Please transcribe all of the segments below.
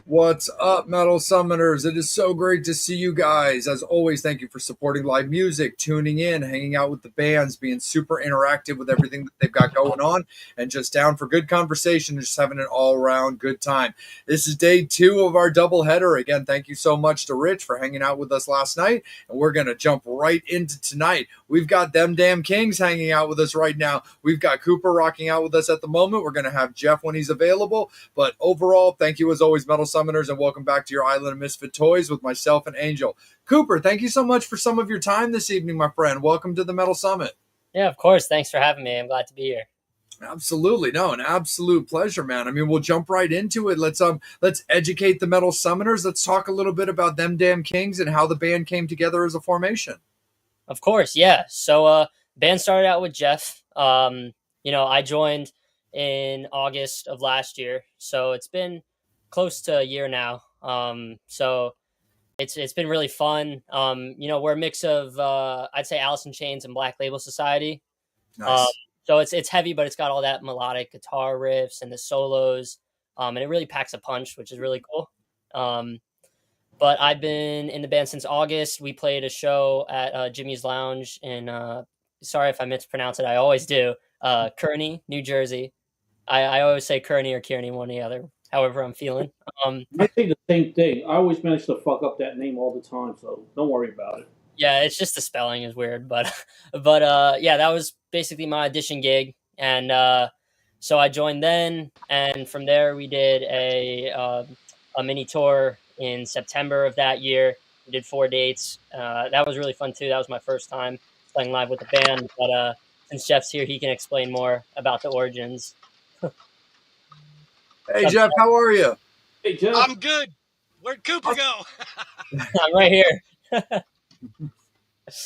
What's up, Metal Summoners? It is so great to see you guys. As always, thank you for supporting live music, tuning in, hanging out with the bands, being super interactive with everything that they've got going on, and just down for good conversation and just having an all-around good time. This is day 2 of our doubleheader. Again, thank you so much to Rich for hanging out with us last night, and we're going to jump right into tonight. We've got Them Damn Kings hanging out with us right now. We've got Cooper rocking out with us at the moment. We're going to have Jeff when he's available, but overall, thank you as always, Metal Summoners, and welcome back to your Island of Misfit Toys with myself and Angel. Cooper, thank you so much for some of your time this evening, my friend. Welcome to the Metal Summit. Yeah, of course. Thanks for having me. I'm glad to be here. Absolutely. No, an absolute pleasure, man. I mean, we'll jump right into it. Let's educate the Metal Summoners. Let's talk a little bit about Them Damn Kings and how the band came together as a formation. Of course, yeah. So band started out with Jeff. I joined in August of last year. So it's been close to a year now. So it's been really fun. We're a mix of I'd say Alice in Chains and Black Label Society. Nice. So it's heavy, but it's got all that melodic guitar riffs and the solos. And it really packs a punch, which is really cool. But I've been in the band since August. We played a show at Jimmy's Lounge in, sorry if I mispronounce it, I always do, Kearney, New Jersey. I always say Kearney or Kearney, one or the other, however I'm feeling. I say the same thing. I always manage to fuck up that name all the time, so don't worry about it. Yeah, it's just the spelling is weird, but yeah, that was basically my audition gig, and so I joined then, and from there we did a mini tour in September of that year. We did 4 dates. That was really fun too. That was my first time playing live with the band, but since Jeff's here, he can explain more about the origins. Hey, Jeff, how are you? Hey, Jeff. I'm good. Where'd Cooper go? I'm right here.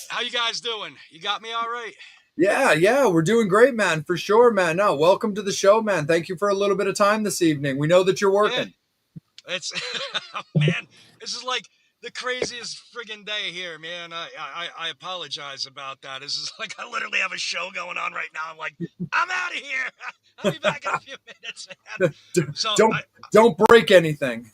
How you guys doing? You got me all right? Yeah, we're doing great, man, for sure, man. No, welcome to the show, man. Thank you for a little bit of time this evening. We know that you're working. Yeah. It's man, this is like the craziest friggin' day here, man. I apologize about that. This is like I literally have a show going on right now. I'm like, I'm out of here. I'll be back in a few minutes, man. So don't break anything.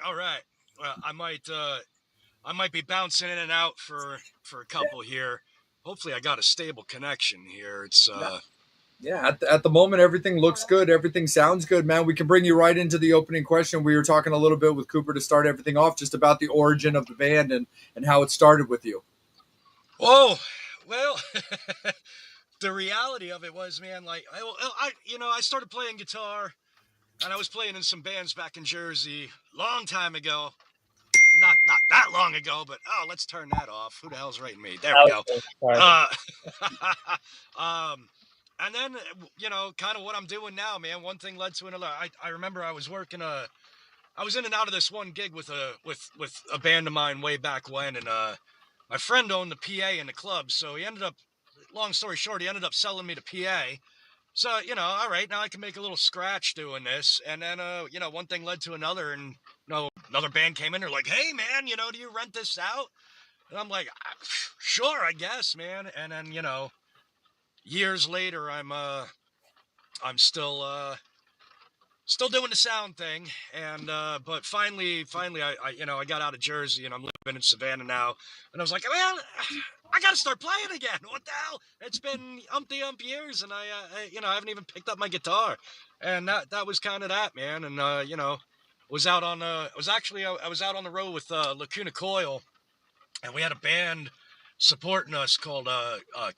All right. Well, I might be bouncing in and out for a couple here. Hopefully, I got a stable connection here. It's Yeah, at the moment, everything looks good. Everything sounds good, man. We can bring you right into the opening question. We were talking a little bit with Cooper to start everything off, just about the origin of the band and how it started with you. Whoa, well, the reality of it was, man, like I started playing guitar, and I was playing in some bands back in Jersey long time ago. Not that long ago, but let's turn that off. Who the hell's writing me? There we go. And then kind of what I'm doing now, man. One thing led to another. I remember I was working I was in and out of this one gig with a band of mine way back when, and my friend owned the PA in the club, so he ended up. Long story short, he ended up selling me the PA. So all right, now I can make a little scratch doing this, and then one thing led to another, and another band came in. They're like, "Hey, man, do you rent this out?" And I'm like, "Sure, I guess, man." And then years later, I'm still doing the sound thing, and but finally, I got out of Jersey and I'm living in Savannah now, and I was like, man, I gotta start playing again. What the hell? It's been ump years, and I haven't even picked up my guitar, and that was kind of that, man, and was out on I was out on the road with Lacuna Coil, and we had a band supporting us called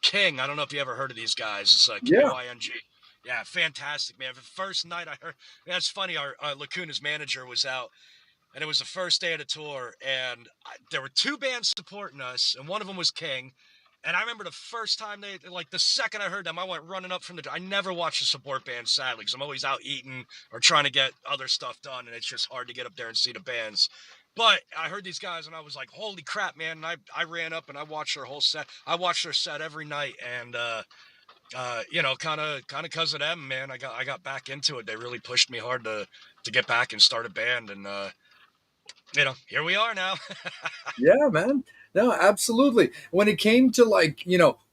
King. I don't know if you ever heard of these guys. It's King. Yeah, fantastic, man. The first night I heard, that's funny, our Lacuna's manager was out, and it was the first day of the tour, and there were 2 bands supporting us, and one of them was King. And I remember the first time the second I heard them, I went running up from I never watched a support band, sadly, because I'm always out eating or trying to get other stuff done, and it's just hard to get up there and see the bands. But I heard these guys, and I was like, holy crap, man. And I ran up, and I watched their whole set. I watched their set every night, and you know, kind of because of them, man. I got back into it. They really pushed me hard to get back and start a band, and you know, here we are now. Yeah, man. No, absolutely. When it came to like,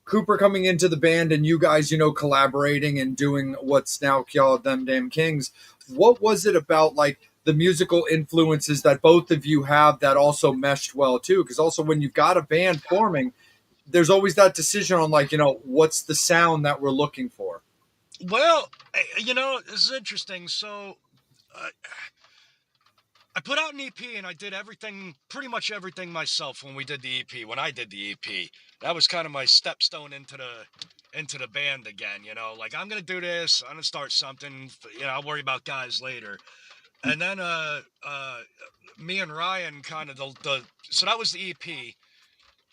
Cooper coming into the band and you guys, collaborating and doing what's now called Them Damn Kings, what was it about like the musical influences that both of you have that also meshed well too? Because also when you've got a band forming, there's always that decision on like, what's the sound that we're looking for. Well, you know, this is interesting. So. Uh, I put out an EP and I did everything, pretty much everything myself when we did the EP. When I did the EP, that was kind of my stepstone into the band again. You know, like I'm gonna do this. I'm gonna start something. You know, I'll worry about guys later. And then me and Ryan kind of the so that was the EP.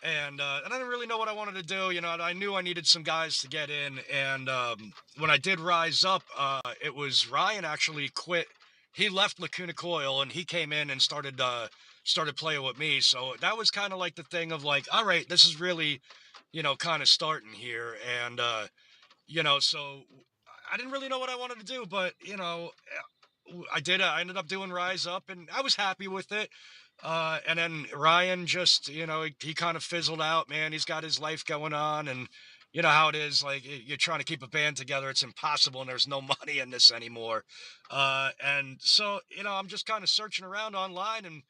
And I didn't really know what I wanted to do. You know, I knew I needed some guys to get in. And when I did Rise Up, it was Ryan actually quit. He left Lacuna Coil and he came in and started playing with me. So that was kind of like the thing of like, all right, this is really, you know, kind of starting here. And you know, so I didn't really know what I wanted to do, but you know, I did. I ended up doing Rise Up, and I was happy with it. And then Ryan just, you know, he kind of fizzled out, man. He's got his life going on, and you know how it is. Like you're trying to keep a band together, it's impossible, and there's no money in this anymore. And so, you know, I'm just kind of searching around online, and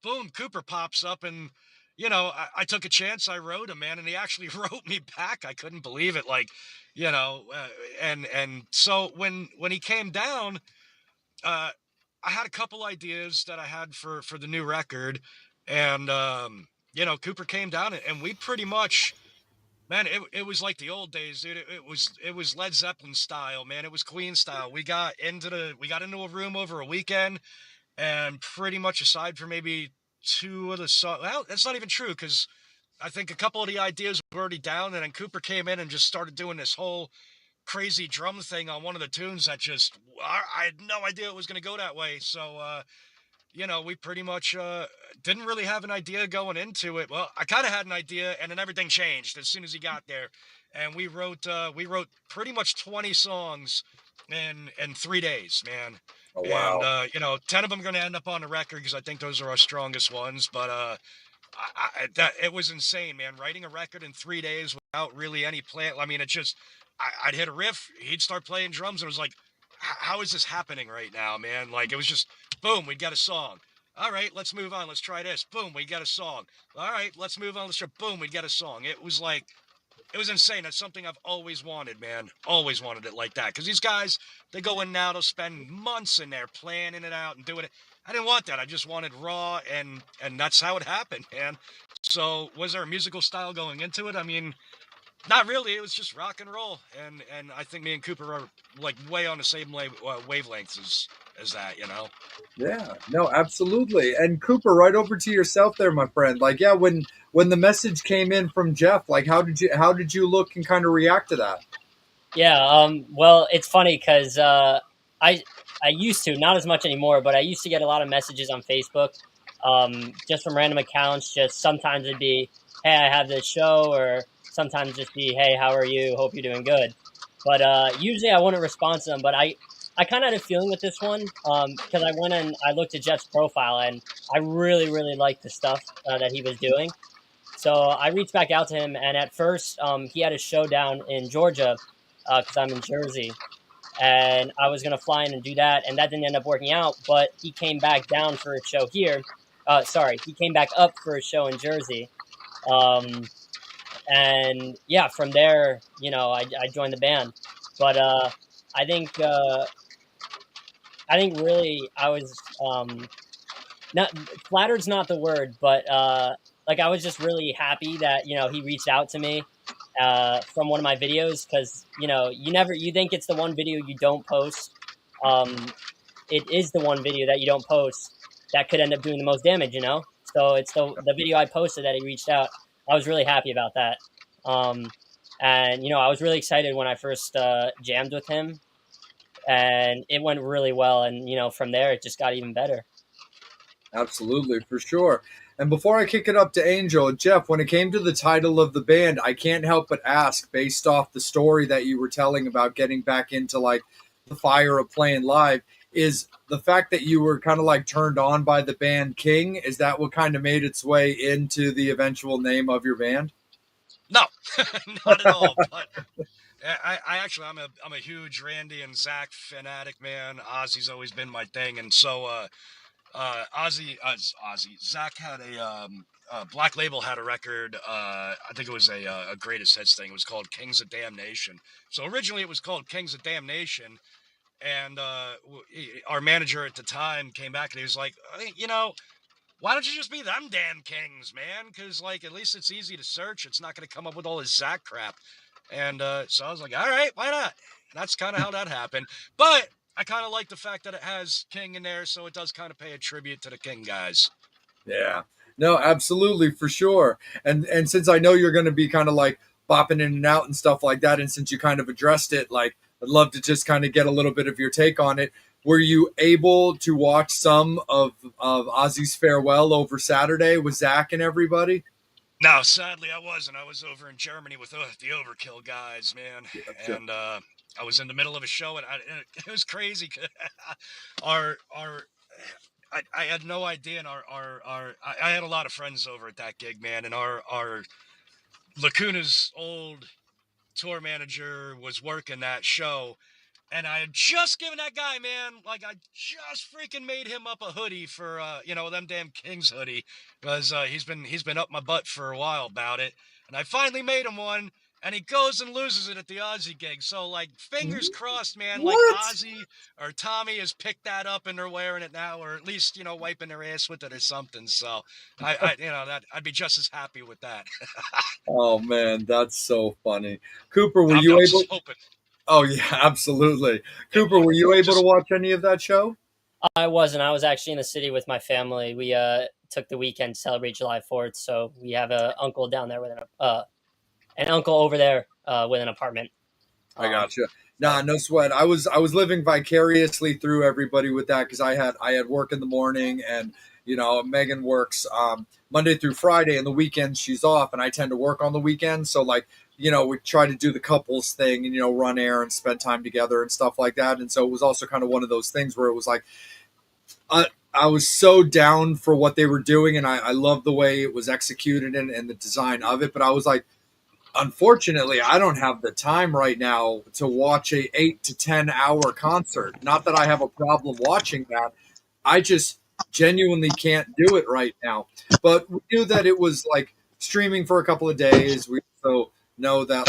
boom, Cooper pops up, and you know, I took a chance. I wrote him, man, and he actually wrote me back. I couldn't believe it. Like, you know, and so when he came down, uh, I had a couple ideas that I had for the new record, and you know, Cooper came down and we pretty much, man, it was like the old days, dude. It was Led Zeppelin style, man. It was Queen style. We got into a room over a weekend, and pretty much aside from maybe two of the songs, well, that's not even true because I think a couple of the ideas were already down, and then Cooper came in and just started doing this whole crazy drum thing on one of the tunes that just I had no idea it was going to go that way. So you know, we pretty much didn't really have an idea going into it. Well, I kind of had an idea, and then everything changed as soon as he got there, and we wrote pretty much 20 songs in 3 days, man. Oh, And wow. you know, 10 of them are going to end up on the record because I think those are our strongest ones. But that it was insane, man. Writing a record in 3 days without really any plan. I mean, it just I'd hit a riff, he'd start playing drums, and it was like, how is this happening right now, man? Like it was just boom, we got a song. All right, let's move on. Let's try this. Boom, we got a song. All right, let's move on. Let's try. Boom, we got a song. It was like it was insane. That's something I've always wanted, man. Always wanted it like that. Because these guys, they go in now, they'll spend months in there planning it out and doing it. I didn't want that. I just wanted raw, and that's how it happened, man. So, was there a musical style going into it? I mean, not really. It was just rock and roll, and I think me and Cooper are like way on the same wavelengths as that, you know. Yeah, no, absolutely. And Cooper, right over to yourself there, my friend. Like, yeah, when the message came in from Jeff, like how did you look and kind of react to that? Yeah. Well, it's funny because I used to, not as much anymore, but I used to get a lot of messages on Facebook, just from random accounts. Just sometimes it'd be, "Hey, I have this show," or sometimes just be, "Hey, how are you? Hope you're doing good." But usually I wouldn't respond to them. But I kind of had a feeling with this one, because I went and I looked at Jeff's profile and I really really liked the stuff that he was doing. So I reached back out to him, and at first, he had a show down in Georgia, because I'm in Jersey, and I was gonna fly in and do that, and that didn't end up working out. But he came back down for a show here. Sorry, he came back up for a show in Jersey, um, and yeah, from there, I joined the band. But I think really I was, not flattered's not the word, but like I was just really happy that he reached out to me from one of my videos, because you think it's the one video you don't post. Um, it is the one video that you don't post that could end up doing the most damage. So it's the video I posted that he reached out. I was really happy about that. And I was really excited when I first jammed with him, and it went really well. And from there, it just got even better. Absolutely, for sure. And before I kick it up to Angel, Jeff, when it came to the title of the band, I can't help but ask, based off the story that you were telling about getting back into like the fire of playing live, is the fact that you were kind of like turned on by the band King, is that what kind of made its way into the eventual name of your band? No, not at all. But I actually I'm a huge Randy and Zach fanatic, man. Ozzy's always been my thing, and so Zach had Black Label had a record. I think it was a greatest hits thing. It was called Kings of Damnation. So originally it was called Kings of Damnation, and our manager at the time came back and he was like, "Hey, you know, why don't you just be them damn Kings, man? Because like at least it's easy to search. It's not going to come up with all this Zach crap." And so I was like, "All right, why not?" That's kind of how that happened. But I kind of like the fact that it has King in there, so it does kind of pay a tribute to the King guys. Yeah. No, absolutely, for sure. And since I know you're going to be kind of like bopping in and out and stuff like that, and since you kind of addressed it, like I'd love to just kind of get a little bit of your take on it. Were you able to watch some of Ozzy's farewell over Saturday with Zach and everybody? No, sadly, I wasn't. I was over in Germany with the Overkill guys, man, Gotcha. and I was in the middle of a show, and it was crazy. Our I had no idea, and I had a lot of friends over at that gig, man, and our Lacuna's old tour manager was working that show, and I had just given that guy, man, like I just freaking made him up a hoodie for them damn Kings hoodie, because he's been up my butt for a while about it, and I finally made him one, and he goes and loses it at the Ozzy gig. So like fingers crossed, man, like What? Ozzy or Tommy has picked that up and they're wearing it now, or at least wiping their ass with it or something. So I that I'd be just as happy with that. Oh man, that's so funny. Cooper, were I'm you just able? hoping. Oh yeah, absolutely. Yeah, Cooper, were you able to just watch any of that show? I wasn't. I was actually in the city with my family. We took the weekend to celebrate July 4th, so we have a uncle down there with an uncle over there with an apartment. I Um, got you. so Nah, no sweat. I was living vicariously through everybody with that because I had work in the morning, and Megan works Monday through Friday, and the weekends she's off, and I tend to work on the weekends. So like we try to do the couples thing and run errands, spend time together, and stuff like that. And so it was also kind of one of those things where it was like I was so down for what they were doing, and I loved the way it was executed and the design of it. But I was like, unfortunately, I don't have the time right now to watch a 8 to 10 hour concert. Not that I have a problem watching that. I just genuinely can't do it right now. But we knew that it was like streaming for a couple of days. We also know that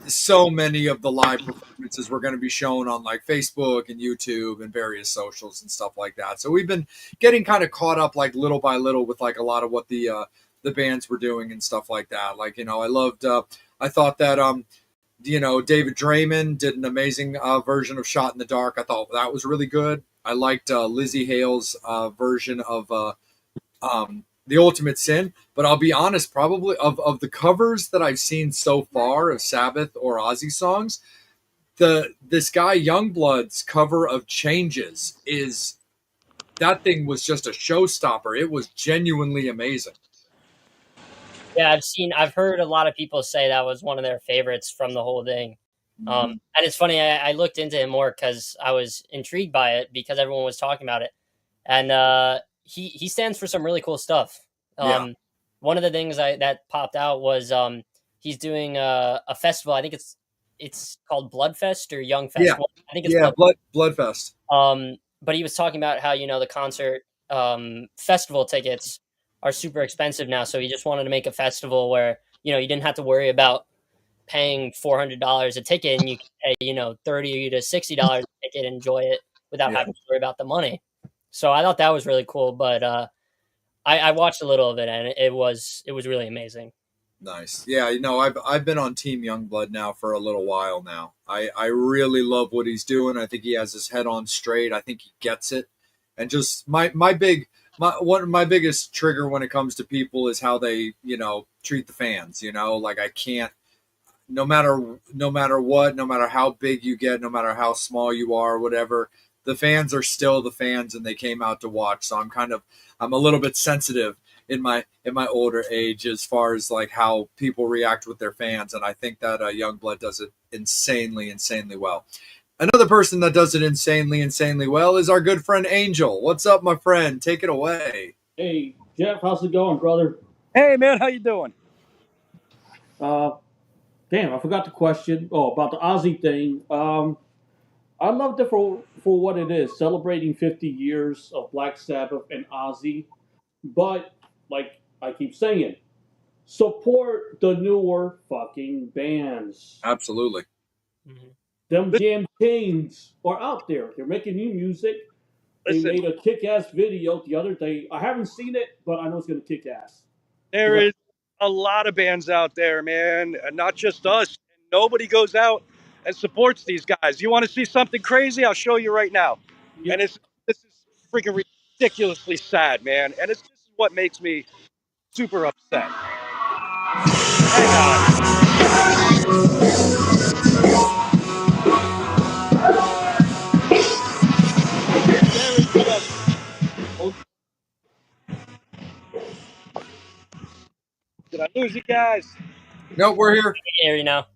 so many of the live performances were going to be shown on like Facebook and YouTube and various socials and stuff like that. So we've been getting kind of caught up like little by little with like a lot of what the bands were doing and stuff like that. Like, I loved, I thought that, David Draymond did an amazing version of Shot in the Dark. I thought that was really good. I liked Lizzie Hale's version of The Ultimate Sin. But I'll be honest, probably of the covers that I've seen so far of Sabbath or Ozzy songs, this guy Youngblood's cover of Changes that thing was just a showstopper. It was genuinely amazing. yeah, I've heard a lot of people say that was one of their favorites from the whole thing. And it's funny, I looked into it more because I was intrigued by it because everyone was talking about it, and he stands for some really cool stuff. Yeah. One of the things that popped out was he's doing a festival. I think it's called Bloodfest or Young Festival. I think it's Yeah, Bloodfest. But he was talking about how the concert festival tickets are super expensive now, so he just wanted to make a festival where you didn't have to worry about paying $400 a ticket, and you can pay $30 to $60 a ticket and enjoy it without Yeah. having to worry about the money. So I thought that was really cool, but I watched a little of it, and it was really amazing. Nice. Yeah, I've been on Team Youngblood now for a little while now. I really love what he's doing. I think he has his head on straight. I think he gets it. And just one of my biggest trigger when it comes to people is how they, treat the fans, like I can't, no matter what, no matter how big you get, no matter how small you are, whatever, the fans are still the fans, and they came out to watch. So I'm a little bit sensitive in my older age as far as like how people react with their fans, and I think that Youngblood does it insanely well. Another person that does it insanely well is our good friend Angel. What's up, my friend? Take it away. Hey, Jeff, how's it going, brother? Hey man, how you doing? Damn, I forgot the question. Oh, about the Ozzy thing. I loved it for what it is, celebrating 50 years of Black Sabbath and Ozzy. But like I keep saying, support the newer fucking bands. Absolutely. Mhm. Them damn Kings are out there. They're making new music. They Listen, made a kick-ass video the other day. I haven't seen it, but I know it's gonna kick ass. there is a lot of bands out there, man, and not just us. Nobody goes out and supports these guys. You want to see something crazy? I'll show you right now. Yeah. And this is freaking ridiculously sad, man. And this is what makes me super upset. Hang on. There is just, did I lose you guys? Nope, we're here. Here now.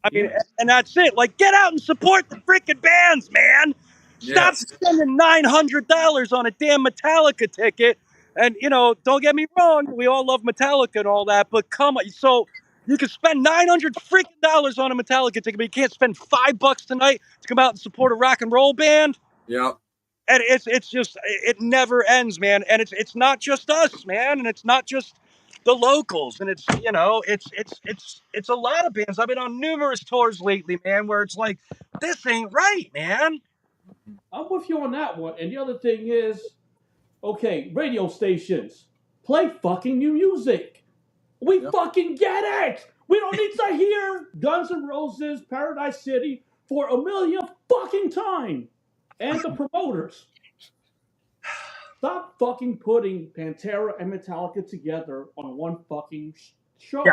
I mean, and that's it. Like, get out and support the freaking bands, man. Stop Yes. spending $900 on a damn Metallica ticket. And, you know, don't get me wrong, we all love Metallica and all that, but come on. So you can spend 900 freaking dollars on a Metallica ticket, but you can't spend $5 tonight to come out and support a rock and roll band. Yep. And it's just, it never ends, man. And it's not just us, man. And it's not just the locals, and it's, you know, it's a lot of bands. I've been on numerous tours lately, man, where it's like, this ain't right, man. I'm with you on that one. And the other thing is, okay, radio stations, play fucking new music. We Yep. fucking get it. We don't need to hear Guns N' Roses, Paradise City for a millionth fucking time. And the promoters. Stop fucking putting Pantera and Metallica together on one fucking show. Yeah,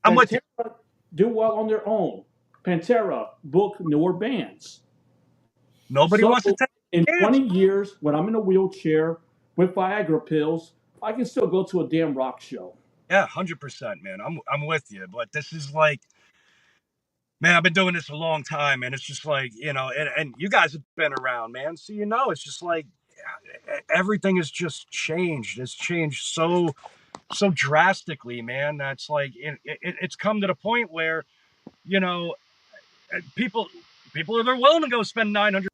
I'm with you. Pantera do well on their own. Pantera book newer bands. Nobody So wants to take in a chance. 20 years, when I'm in a wheelchair with Viagra pills, I can still go to a damn rock show. Yeah, 100%, man. I'm with you, but this is like, man, I've been doing this a long time, and it's just like, you know, and you guys have been around, man, so you know, it's just like everything has just changed. It's changed so drastically, man. That's like it's come to the point where, you know, people are willing to go spend 900.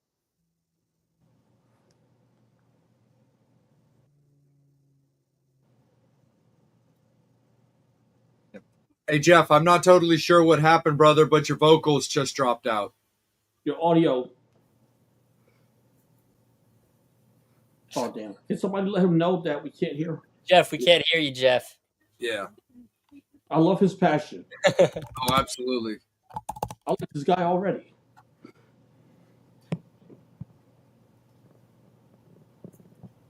Hey Jeff, I'm not totally sure what happened, brother, but your vocals just dropped out. Your audio. Oh, damn. Can somebody let him know that we can't hear him? Jeff, we can't hear you, Jeff. Yeah. I love his passion. Oh, absolutely. I like this guy already.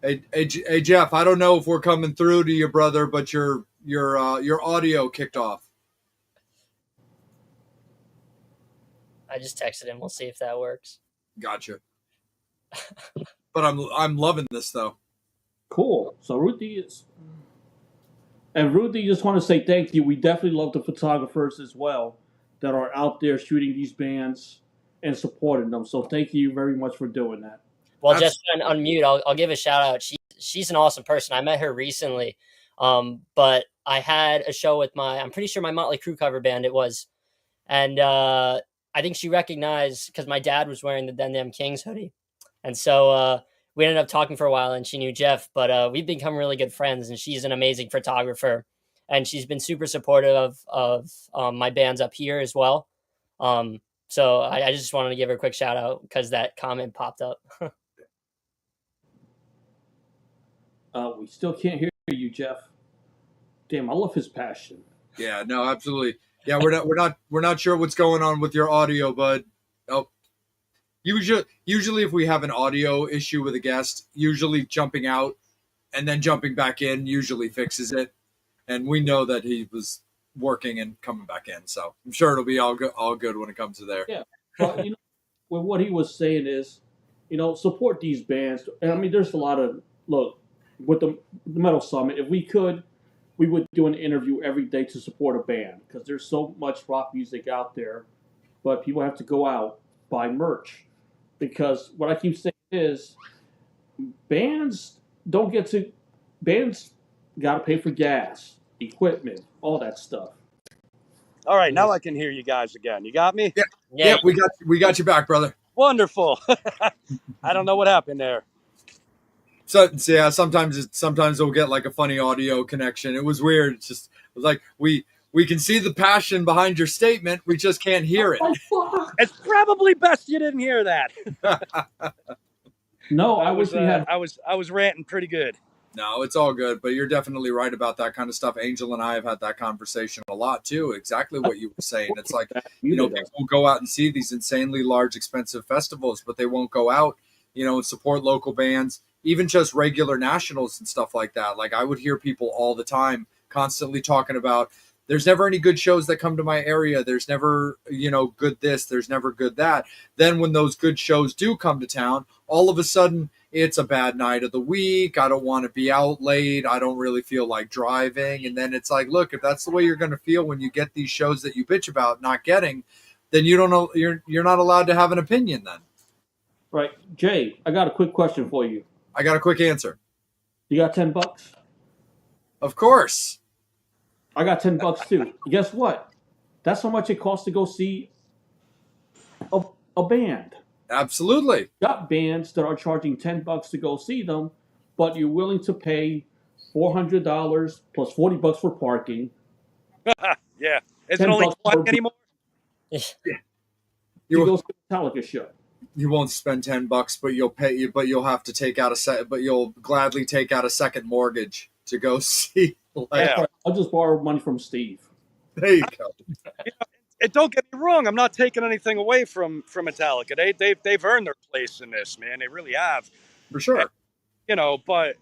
Hey, Jeff, I don't know if we're coming through to you, brother, but your audio kicked off. I just texted him. We'll see if that works. Gotcha. But I'm loving this though. Cool. So Ruthie is, and Ruthie, just want to say thank you. We definitely love the photographers as well that are out there shooting these bands and supporting them. So thank you very much for doing that. Well, just to unmute, I'll give a shout out. She's an awesome person. I met her recently, but I had a show with I'm pretty sure my Motley Crue cover band it was, and I think she recognized because my dad was wearing the Then Them Kings hoodie, and so we ended up talking for a while, and she knew Jeff, but we've become really good friends, and she's an amazing photographer, and she's been super supportive of my bands up here as well. So I just wanted to give her a quick shout out because that comment popped up. We still can't hear you, Jeff. Damn, I love his passion. Yeah, no, absolutely. Yeah, we're not sure what's going on with your audio, bud. Oh, usually if we have an audio issue with a guest, usually jumping out and then jumping back in usually fixes it. And we know that he was working and coming back in, so I'm sure it'll be all good when it comes to there. Yeah, but you know, what he was saying is, support these bands. And I mean, there's a lot of look with the Metal Summit. If we could, we would do an interview every day to support a band because there's so much rock music out there. But people have to go out buy merch because what I keep saying is bands don't get to bands got to pay for gas, equipment, all that stuff. All right, now I can hear you guys again. You got me? Yeah, Yeah, we got you back, brother. Wonderful. I don't know what happened there. So yeah, sometimes we'll get like a funny audio connection. It was weird. It was like we can see the passion behind your statement. We just can't hear it. It's probably best you didn't hear that. No, I wish we had. I was ranting pretty good. No, it's all good, but you're definitely right about that kind of stuff. Angel and I have had that conversation a lot too. Exactly what you were saying. It's like, people will go out and see these insanely large, expensive festivals, but they won't go out, and support local bands, even just regular nationals and stuff like that. Like I would hear people all the time constantly talking about, there's never any good shows that come to my area. There's never, good this, there's never good that. Then when those good shows do come to town, all of a sudden it's a bad night of the week. I don't want to be out late. I don't really feel like driving. And then it's like, look, if that's the way you're going to feel when you get these shows that you bitch about not getting, then you don't know, you're not allowed to have an opinion then. Right. Jay, I got a quick question for you. I got a quick answer. You got $10? Of course. I got $10 too. Guess what? That's how much it costs to go see a band. Absolutely. Got bands that are charging $10 to go see them, but you're willing to pay $400 plus $40 for parking. Yeah. Is it only 20 anymore? You go see a Metallica show. You won't spend $10, but you'll have to take out you'll gladly take out a second mortgage to go see. Yeah. I'll just borrow money from Steve. There you go. And don't get me wrong, I'm not taking anything away from Metallica. They've earned their place in this, man. They really have. For sure. And, but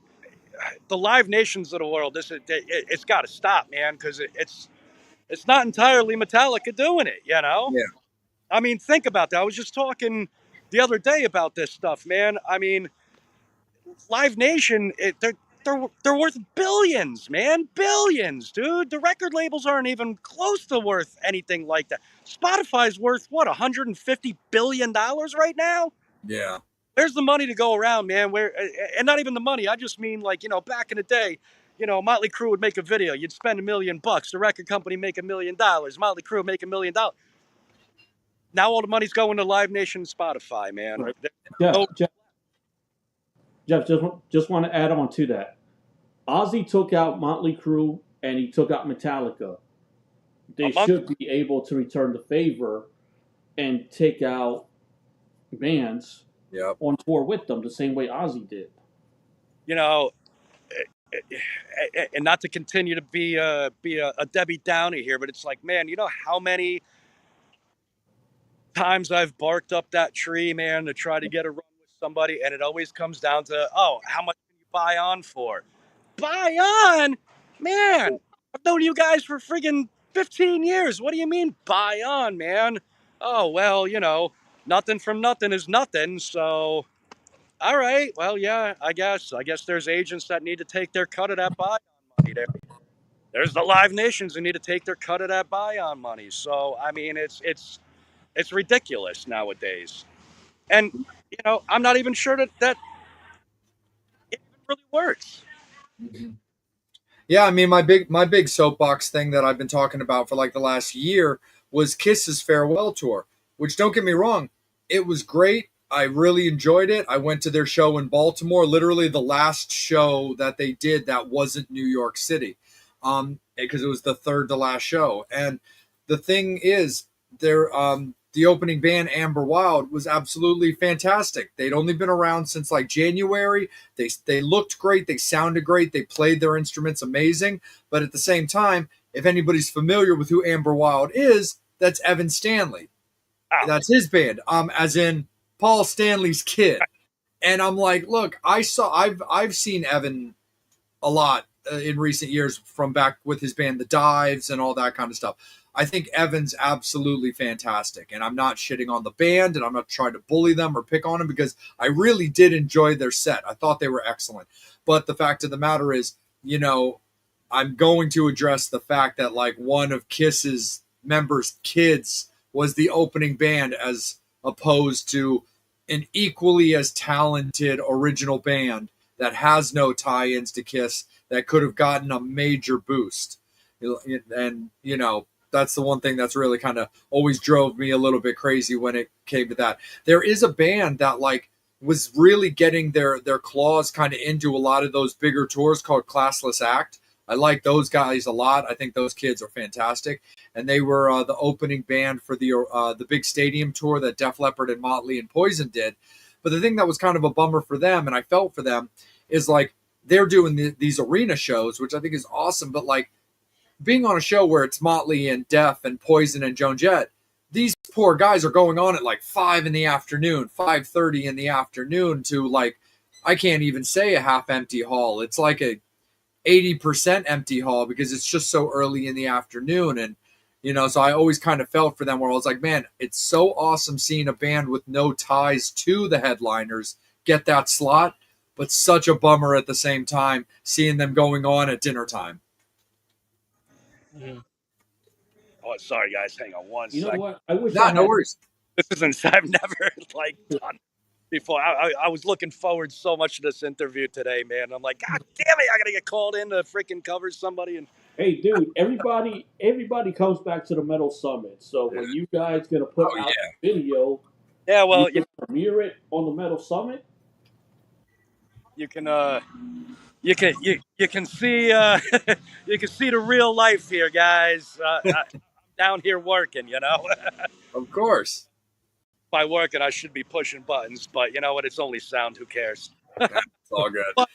the Live Nations of the world, it's got to stop, man, because it's not entirely Metallica doing it, Yeah. I mean, think about that. I was just talking the other day about this stuff, man. I mean, Live Nation, they're worth billions, man. Billions, dude. The record labels aren't even close to worth anything like that. Spotify's worth, what, $150 billion right now? Yeah. There's the money to go around, man. And not even the money. I just mean, like, back in the day, Motley Crue would make a video. You'd spend $1 million. The record company make $1 million. Motley Crue make $1 million. Now all the money's going to Live Nation and Spotify, man. Right. Jeff, just want to add on to that. Ozzy took out Motley Crue and he took out Metallica. They should be able to return the favor and take out bands on tour with them the same way Ozzy did. And not to continue to be a Debbie Downer here, but it's like, man, you know how many times I've barked up that tree, man, to try to get a run with somebody, and it always comes down to, how much can you buy on for? Buy on? Man, I've known you guys for friggin' 15 years. What do you mean buy on, man? Oh, well, nothing from nothing is nothing, so all right, well, yeah, I guess there's agents that need to take their cut of that buy-on money there. There's the Live Nations who need to take their cut of that buy-on money. So, I mean, it's ridiculous nowadays. And, I'm not even sure that it even really works. Yeah, I mean, my big soapbox thing that I've been talking about for like the last year was Kiss's farewell tour, which, don't get me wrong, it was great. I really enjoyed it. I went to their show in Baltimore, literally the last show that they did that wasn't New York City, because it was the third to last show. And the thing is, the opening band, Amber Wild, was absolutely fantastic. They'd only been around since like January. They looked great. They sounded great. They played their instruments amazing. But at the same time, if anybody's familiar with who Amber Wild is, that's Evan Stanley. Oh. That's his band, as in Paul Stanley's kid. And I'm like, look, I've seen Evan a lot in recent years from back with his band The Dives and all that kind of stuff. I think Evan's absolutely fantastic, and I'm not shitting on the band, and I'm not trying to bully them or pick on them because I really did enjoy their set. I thought they were excellent. But the fact of the matter is, I'm going to address the fact that like one of Kiss's members' kids was the opening band as opposed to an equally as talented original band that has no tie-ins to Kiss that could have gotten a major boost. And, that's the one thing that's really kind of always drove me a little bit crazy when it came to that. There is a band that like was really getting their claws kind of into a lot of those bigger tours called Classless Act. I like those guys a lot. I think those kids are fantastic, and they were the opening band for the big stadium tour that Def Leppard and Motley and Poison did. But the thing that was kind of a bummer for them, and I felt for them, is like they're doing these arena shows, which I think is awesome. But like being on a show where it's Motley and Def and Poison and Joan Jett, these poor guys are going on at like 5 in the afternoon, 5:30 in the afternoon to like, I can't even say a half empty hall. It's like a 80% empty hall because it's just so early in the afternoon. And, so I always kind of felt for them where I was like, man, it's so awesome seeing a band with no ties to the headliners get that slot, but such a bummer at the same time seeing them going on at dinner time. Mm-hmm. Oh, sorry, guys. Hang on one You know second. what? I wish No, no worries. This isn't. I've never like done before. I was looking forward so much to this interview today, man. I'm like, God damn it, I gotta get called in to freaking cover somebody. And Hey, dude, everybody comes back to the Metal Summit. So when you guys gonna put out the video, yeah, well, you can premiere it on the Metal Summit. you can you can see you can see the real life here, guys. I'm down here working, Of course. By working, I should be pushing buttons, but you know what? It's only sound. Who cares? It's all good. But,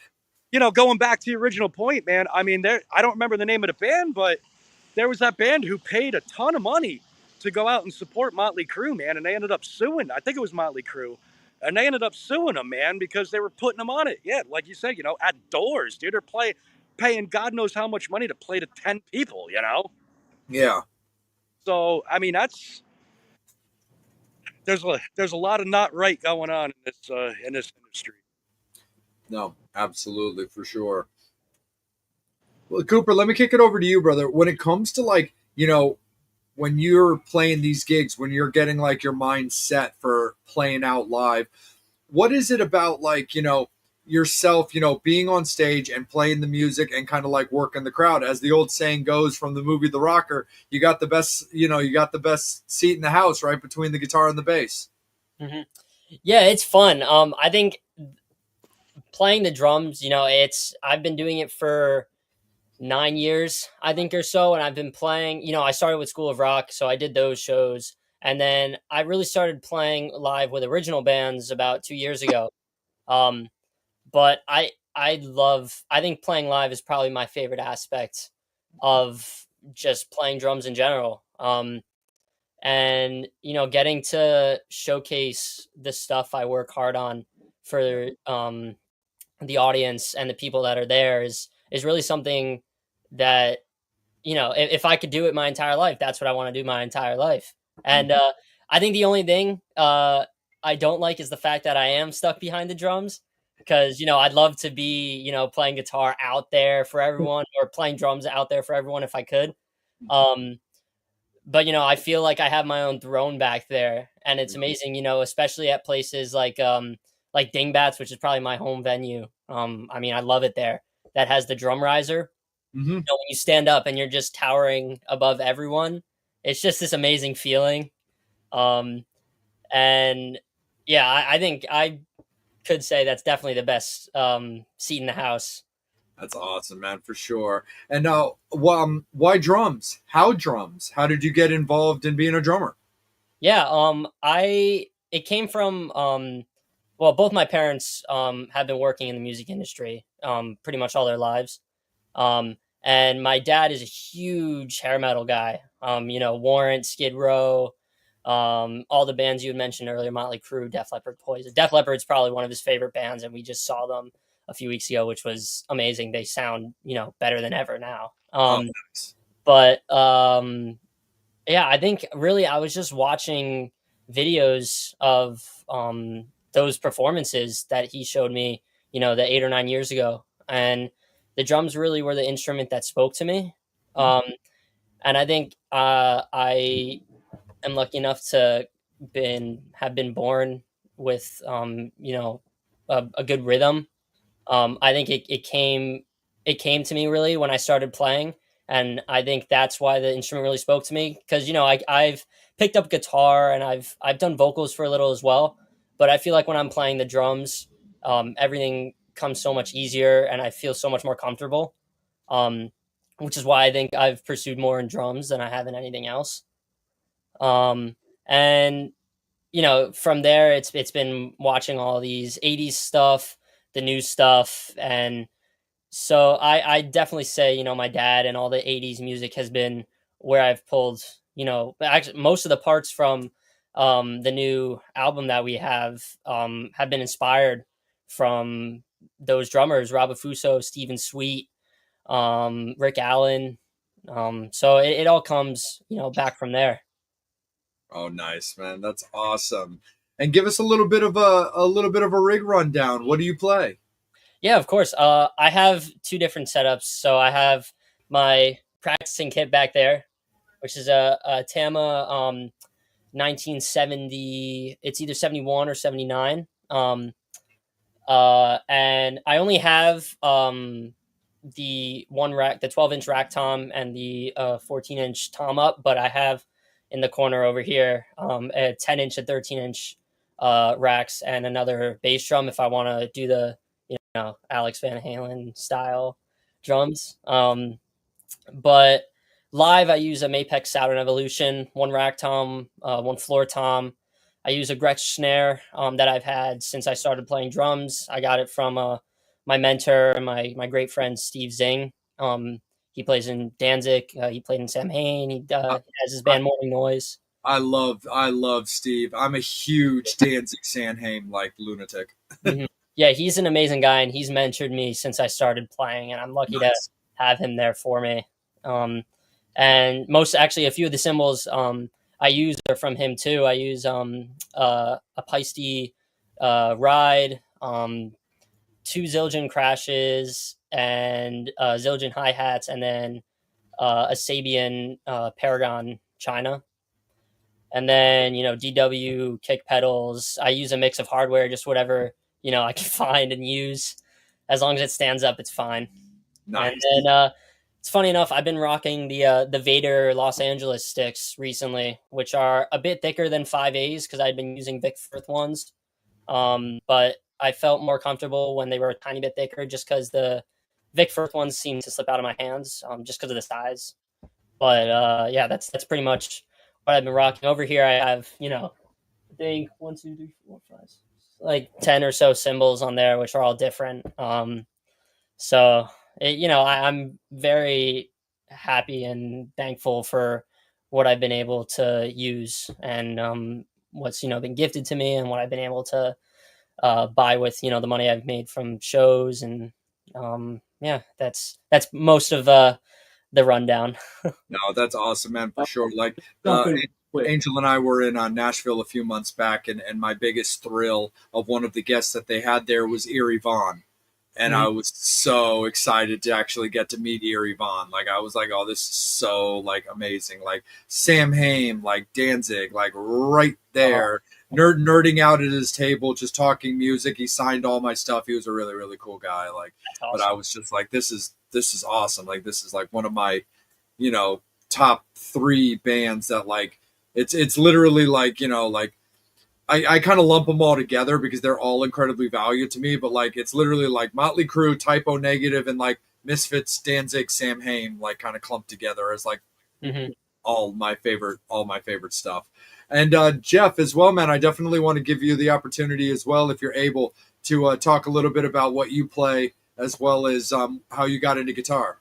going back to the original point, man. I mean, I don't remember the name of the band, but there was that band who paid a ton of money to go out and support Motley Crue, man, and they ended up suing. I think it was Motley Crue. And they ended up suing them, man, because they were putting them on it. Yeah, like you said, at doors, dude. They're paying God knows how much money to play to 10 people, Yeah. So, I mean, there's a lot of not right going on in this industry. No, absolutely, for sure. Well, Cooper, let me kick it over to you, brother. When it comes to like, when you're playing these gigs, when you're getting like your mind set for playing out live, what is it about like, yourself, being on stage and playing the music and kind of like working the crowd? As the old saying goes from the movie The Rocker, you got the best seat in the house, right? Between the guitar and the bass. Mm-hmm. Yeah, it's fun. I think playing the drums, I've been doing it for 9 years, I think, or so. And I've been playing, I started with School of Rock, so I did those shows. And then I really started playing live with original bands about 2 years ago. But I think playing live is probably my favorite aspect of just playing drums in general. And, getting to showcase the stuff I work hard on for the audience and the people that are there is really something that, if I could do it my entire life, that's what I want to do my entire life. And I think the only thing I don't like is the fact that I am stuck behind the drums, because, I'd love to be, playing guitar out there for everyone, or playing drums out there for everyone if I could. But, I feel like I have my own throne back there, and it's amazing, especially at places like Dingbats, which is probably my home venue. I mean, I love it there. That has the drum riser. Mm-hmm. When you stand up and you're just towering above everyone, it's just this amazing feeling. And yeah, I think I could say that's definitely the best seat in the house. That's awesome, man, for sure. And now, why drums? How drums? How did you get involved in being a drummer? Yeah, it came from well, both my parents have been working in the music industry pretty much all their lives. And my dad is a huge hair metal guy. Warrant, Skid Row, all the bands you had mentioned earlier, Motley Crue, Def Leppard, Poison. Def Leppard's probably one of his favorite bands, and we just saw them a few weeks ago, which was amazing. They sound, better than ever now. Oh, nice. But yeah, I think really I was just watching videos of those performances that he showed me, the 8 or 9 years ago, and the drums really were the instrument that spoke to me. Um, and I think I am lucky enough to have been born with a good rhythm. I think it came to me really when I started playing, and I think that's why the instrument really spoke to me, because I've picked up guitar and I've done vocals for a little as well, but I feel like when I'm playing the drums, everything comes so much easier and I feel so much more comfortable. Um, which is why I think I've pursued more in drums than I have in anything else. And from there it's been watching all these 80s stuff, the new stuff, and so I definitely say, my dad and all the 80s music has been where I've pulled, actually most of the parts from the new album that we have been inspired from those drummers, Rob Afuso, Stephen Sweet, Rick Allen. So it all comes, back from there. Oh, nice, man. That's awesome. And give us a little bit of a rig rundown. What do you play? Yeah, of course. I have two different setups. So I have my practicing kit back there, which is a Tama 1970. It's either 71 or 79. And I only have the one rack, the 12-inch rack tom, and the 14-inch tom up, but I have in the corner over here a 10-inch and 13-inch racks and another bass drum if I want to do the Alex Van Halen style drums. But live, I use a Mapex Saturn Evolution, one rack tom, one floor tom. I use a Gretsch snare that I've had since I started playing drums. I got it from my mentor and my great friend Steve Zing. He plays in Danzig. He played in Samhain. He has his band Morning Noise. I love Steve. I'm a huge Danzig Sanheim like lunatic. Mm-hmm. Yeah, he's an amazing guy, and he's mentored me since I started playing, and I'm lucky to have him there for me. And a few of the cymbals I use are from him too. I use a Paiste ride, two Zildjian crashes, and Zildjian hi-hats, and then a Sabian Paragon China. And then, DW kick pedals. I use a mix of hardware, just whatever, I can find and use. As long as it stands up, it's fine. Nice. And then it's funny enough, I've been rocking the Vader Los Angeles sticks recently, which are a bit thicker than 5As because I'd been using Vic Firth ones. But I felt more comfortable when they were a tiny bit thicker just because the Vic Firth ones seem to slip out of my hands just because of the size. But yeah, that's pretty much what I've been rocking. Over here I have, I think 1, 2, 3, 4, 5, 6, like 10 or so cymbals on there, which are all different. So I'm very happy and thankful for what I've been able to use and what's been gifted to me and what I've been able to buy with the money I've made from shows. And yeah, that's most of the rundown. No, that's awesome, man, for sure. Like Something quick. Angel and I were in Nashville a few months back, and my biggest thrill of one of the guests that they had there was Eerie Von. And I was so excited to actually get to meet Eerie Von. Like, I was like, oh, this is so, like, amazing. Like, Sam Hain, like, Danzig, like, right there. Nerding out at his table, just talking music. He signed all my stuff. He was a really, really cool guy. Like, Awesome. But I was just like, this is awesome. Like, this is, like, one of my, top 3 bands that, like, it's literally, like, like, I kind of lump them all together because they're all incredibly valued to me, but like it's literally like Motley Crue, Typo Negative, and like Misfits, Danzig, Sam Hain, like kind of clumped together as like all my favorite stuff. And Jeff as well, man, I definitely want to give you the opportunity as well, if you're able to talk a little bit about what you play as well as how you got into guitar.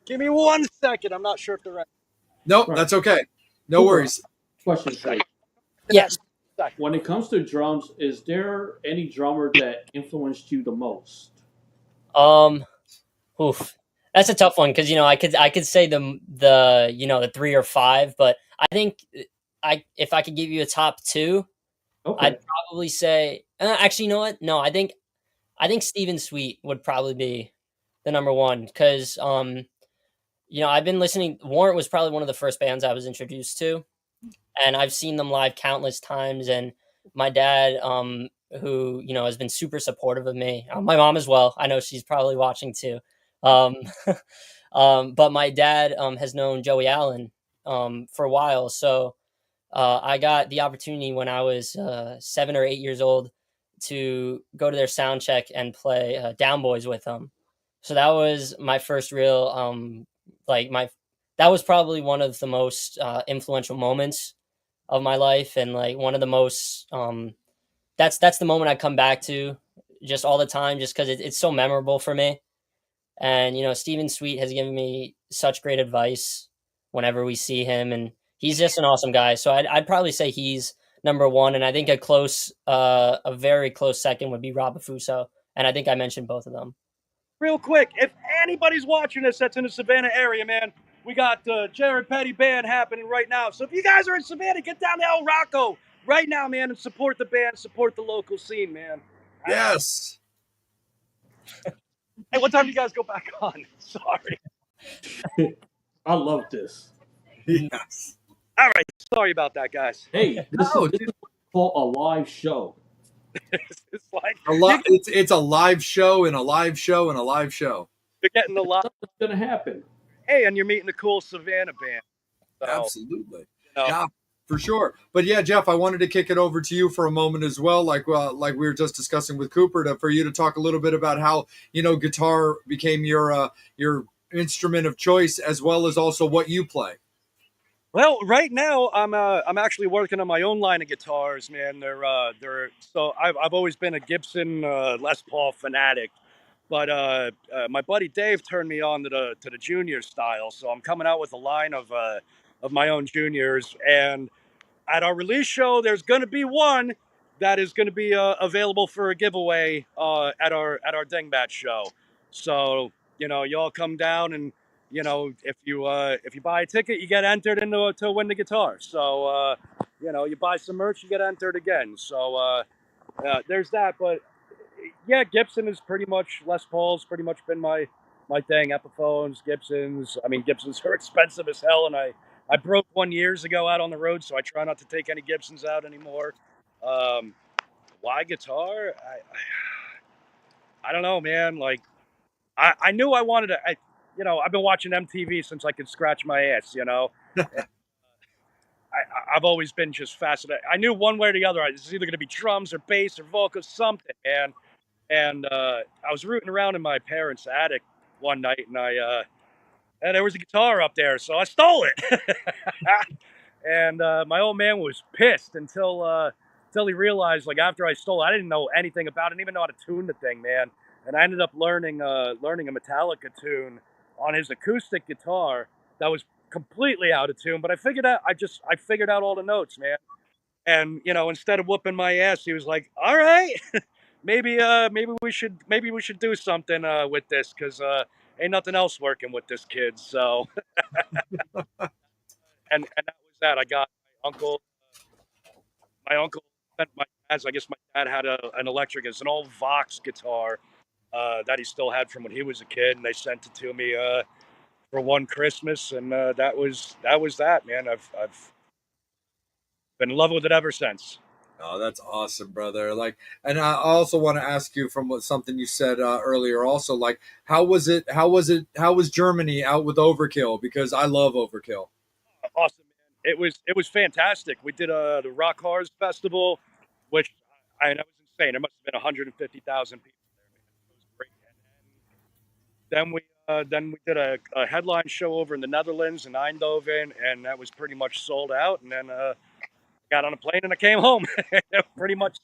Give me 1 second. I'm not sure if they're right. Nope, that's okay. No worries. Question straight. Yes. When it comes to drums, is there any drummer that influenced you the most? Um, oof, that's a tough one because I could say the 3 or 5, but I think I if I could give you a top two, I'd Okay. probably say actually, you know what? No, I think Steven Sweet would probably be the number one because I've been listening. Warrant was probably one of the first bands I was introduced to, and I've seen them live countless times. And my dad, who has been super supportive of me, my mom as well. I know she's probably watching too. Um, but my dad has known Joey Allen for a while, so I got the opportunity when I was 7 or 8 years old to go to their sound check and play Down Boys with them. So that was my first real like my that was probably one of the most influential moments of my life, and like one of the most that's the moment I come back to just all the time, just because it's so memorable for me. And Stephen Sweet has given me such great advice whenever we see him, and he's just an awesome guy. So I'd probably say he's number one, and I think a very close second would be Rob Afuso, and I think I mentioned both of them. Real quick, if anybody's watching this that's in the Savannah area, man, we got the Jared Petty band happening right now. So if you guys are in Savannah, get down to El Rocco right now, man, and support the band, support the local scene, man. Yes. Hey, what time do you guys go back on? Sorry. I love this. Yes. All right. Sorry about that, guys. Hey, this No, is what we call a live show. It's like It's a live show and a live show and a live show. you're getting a lot. What's going to happen? Hey, and you're meeting a cool Savannah band. So, Absolutely. you know, Yeah, for sure. But yeah, Jeff, I wanted to kick it over to you for a moment as well, like we were just discussing with Cooper, for you to talk a little bit about how guitar became your instrument of choice, as well as also what you play. well, right now I'm actually working on my own line of guitars, man. They're so I've always been a Gibson Les Paul fanatic, but my buddy Dave turned me on to the junior style, so I'm coming out with a line of my own juniors. And at our release show, there's going to be one that is going to be available for a giveaway at our Dingbat show. So y'all come down, and if you buy a ticket, you get entered into to win the guitar. So you buy some merch, you get entered again. So there's that. But yeah, Gibson is pretty much Les Paul's pretty much been my thing. Epiphones, Gibsons. I mean, Gibsons are expensive as hell, and I broke one years ago out on the road, so I try not to take any Gibsons out anymore. Um, why guitar? I don't know, man. Like I knew I wanted to. I've been watching MTV since I could scratch my ass. I've always been just fascinated. I knew one way or the other. It's either going to be drums or bass or vocals, something, man. And I was rooting around in my parents' attic one night, and there was a guitar up there, so I stole it. And my old man was pissed until he realized, like, after I stole it, I didn't know anything about it, didn't even know how to tune the thing, man. And I ended up learning a Metallica tune on his acoustic guitar that was completely out of tune. But I figured out all the notes, man. And instead of whooping my ass, he was like, "All right, maybe we should do something with this, because ain't nothing else working with this kid." So and that was that. I got my uncle sent my dad's. I guess my dad had an electric. It's an old Vox guitar that he still had from when he was a kid, and they sent it to me for one Christmas, and that was that, man. I've been in love with it ever since. Oh, that's awesome, brother. Like, and I also want to ask you from something you said earlier. Also, like, how was it? How was Germany out with Overkill? Because I love Overkill. Awesome, man. It was fantastic. We did the Rock Horrors Festival, which that was insane. There must have been 150,000 people there, man. It was great. And then we did a headline show over in the Netherlands in Eindhoven, and that was pretty much sold out. And then got on a plane and I came home. Pretty much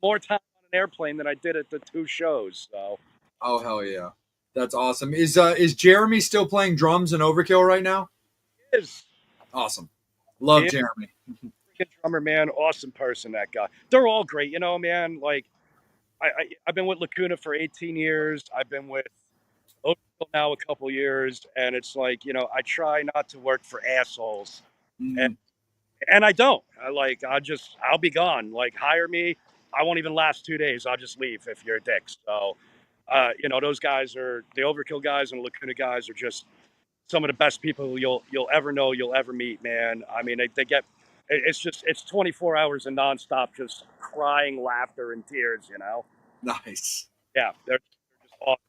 more time on an airplane than I did at the two shows. So. Oh, hell yeah, that's awesome. Is Jeremy still playing drums in Overkill right now? Is Awesome. Love Yeah. Jeremy. drummer, man, awesome person. That guy. They're all great, you know, man. Like I've been with Lacuna for 18 years. I've been with Overkill now a couple years, and it's like, you know, I try not to work for assholes, and Mm, I don't. I'll be gone. Like, hire me. I won't even last 2 days. I'll just leave if you're a dick. So, you know, those guys are the Overkill guys and Lacuna guys are just some of the best people you'll ever know, you'll ever meet, man. I mean, they get it's 24 hours of nonstop, just crying, laughter, and tears. You know, nice. yeah, they're just awesome,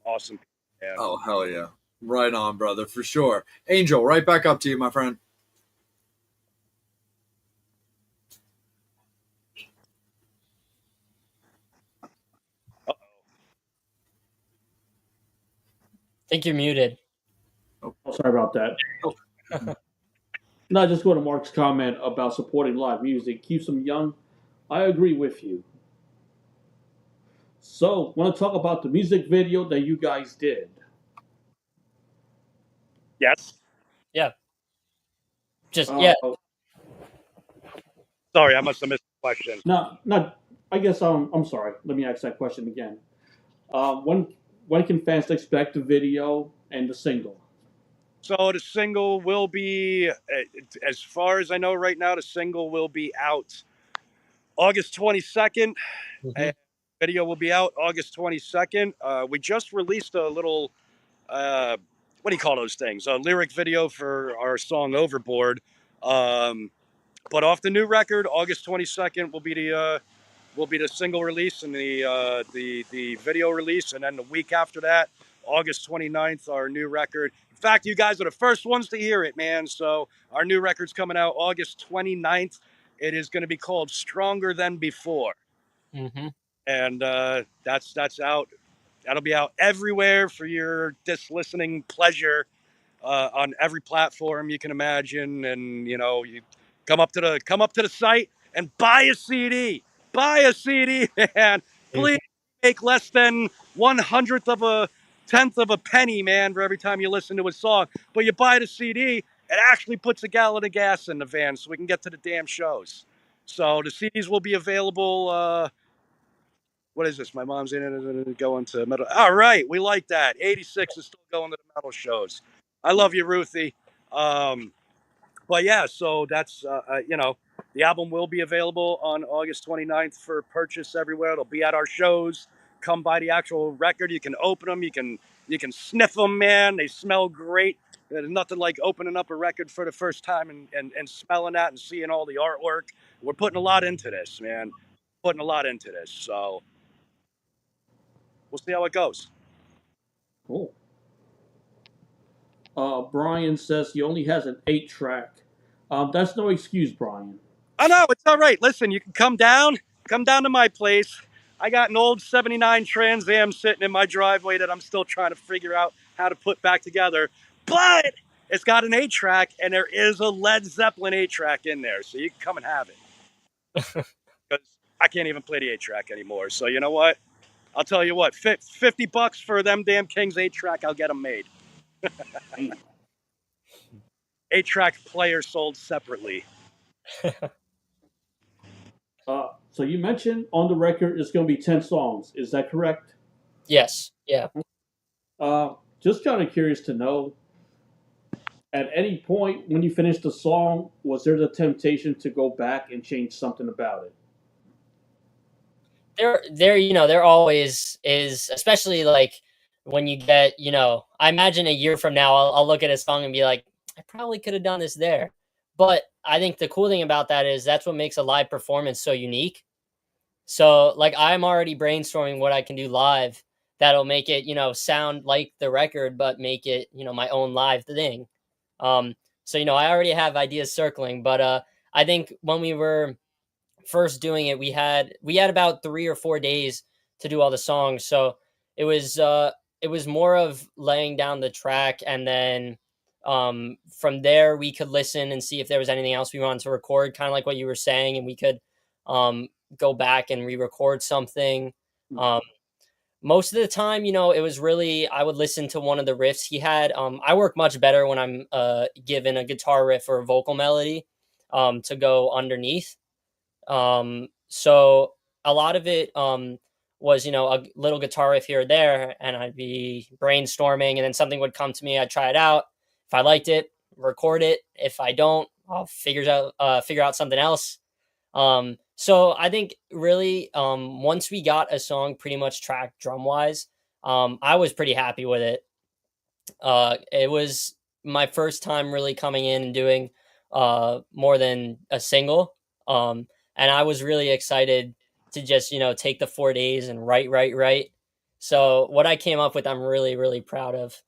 awesome, people, man. Oh, hell yeah. Right on, brother, for sure. Angel, right back up to you, my friend. I think you're muted. Oh, sorry about that. Oh. No, just go to Mark's comment about supporting live music keeps them young. I agree with you. So, want to talk about the music video that you guys did? Yes. Yeah. Just Uh, yeah. Sorry, I must have missed the question. not. I guess I'm sorry. Let me ask that question again. When can fans expect the video and the single? So the single will be, as far as I know right now, the single will be out August 22nd. Mhm. Video will be out August 22nd. We just released a little, what do you call those things? A lyric video for our song Overboard. But off the new record, August 22nd will be the single release and the video release, and then the week after that, August 29th, our new record. In fact, you guys are the first ones to hear it, man. So our new record's coming out August 29th. It is going to be called Stronger Than Before, Mm-hmm. and that's out. That'll be out everywhere for your just listening pleasure, on every platform you can imagine. And you know, you come up to the site and buy a CD. Buy a CD, man. Please make less than 1/100th of a tenth of a penny, man, for every time you listen to a song. But you buy the CD, it actually puts a gallon of gas in the van so we can get to the damn shows. So the CDs will be available. What is this? My mom's in it going to metal. All right, we like that. 86 is still going to the metal shows. I love you, Ruthie. Um, but yeah, so that's, you know, the album will be available on August 29th for purchase everywhere. It'll be at our shows. Come buy the actual record. You can open them. You can sniff them, man. They smell great. There's nothing like opening up a record for the first time and smelling that and seeing all the artwork. We're putting a lot into this, man. Putting a lot into this. So we'll see how it goes. Cool. Brian says he only has an 8-track. That's no excuse, Brian. Oh no, it's all right. Listen, you can come down to my place. I got an old 79 Trans Am sitting in my driveway that I'm still trying to figure out how to put back together. But it's got an 8-track, and there is a Led Zeppelin 8-track in there, so you can come and have it. Because I can't even play the 8-track anymore. So you know what? I'll tell you what, $50 for them damn Kings 8-track, I'll get them made. 8-track player sold separately. So you mentioned on the record it's going to be 10 songs. Is that correct? Yes. Yeah. Just kind of curious to know, at any point when you finished the song, was there the temptation to go back and change something about it? There always is, especially like when you get, I imagine a year from now, I'll look at a song and be like, I probably could have done this there. But I think the cool thing about that is that's what makes a live performance so unique. So like I'm already brainstorming what I can do live that'll make it, sound like the record, but make it, my own live thing. So, I already have ideas circling, but I think when we were first doing it, we had about 3 or 4 days to do all the songs. So it was more of laying down the track, and then from there we could listen and see if there was anything else we wanted to record, kind of like what you were saying, and we could go back and re-record something. Most of the time, it was really, I would listen to one of the riffs he had. I work much better when I'm given a guitar riff or a vocal melody. to go underneath. So a lot of it was, a little guitar riff here or there, and I'd be brainstorming, and then something would come to me. I'd try it out. If I liked it, record it. If I don't, I'll figure out something else. So I think really, once we got a song pretty much tracked drum wise, I was pretty happy with it. It was my first time really coming in and doing more than a single. And I was really excited to just, take the 4 days and write. So what I came up with, I'm really, really proud of.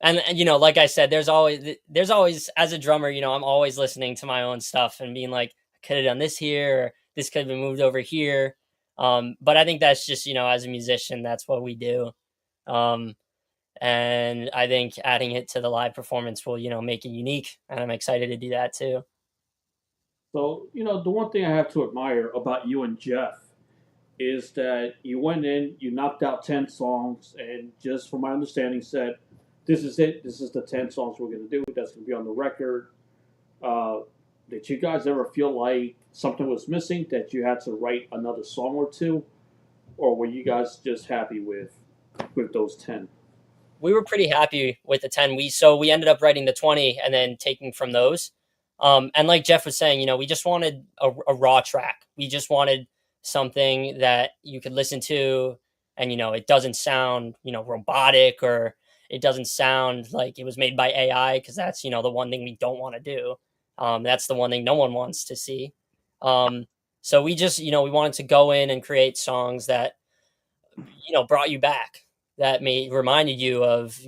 And like I said, there's always as a drummer, I'm always listening to my own stuff and being like, I could have done this here, or this could have been moved over here. But I think that's just, as a musician, that's what we do. Um, and I think adding it to the live performance will, make it unique, and I'm excited to do that too. So, the one thing I have to admire about you and Jeff is that you went in, you knocked out 10 songs, and just from my understanding, said, this is it. This is the 10 songs we're going to do. That's going to be on the record. Uh, did you guys ever feel like something was missing, that you had to write another song or two? Or were you guys just happy with those 10? We were pretty happy with the 10. We ended up writing the 20 and then taking from those. And like Jeff was saying, we just wanted a raw track. We just wanted something that you could listen to, and it doesn't sound robotic, or it doesn't sound like it was made by AI, because that's the one thing we don't want to do. That's the one thing no one wants to see. So we just we wanted to go in and create songs that brought you back, that reminded you of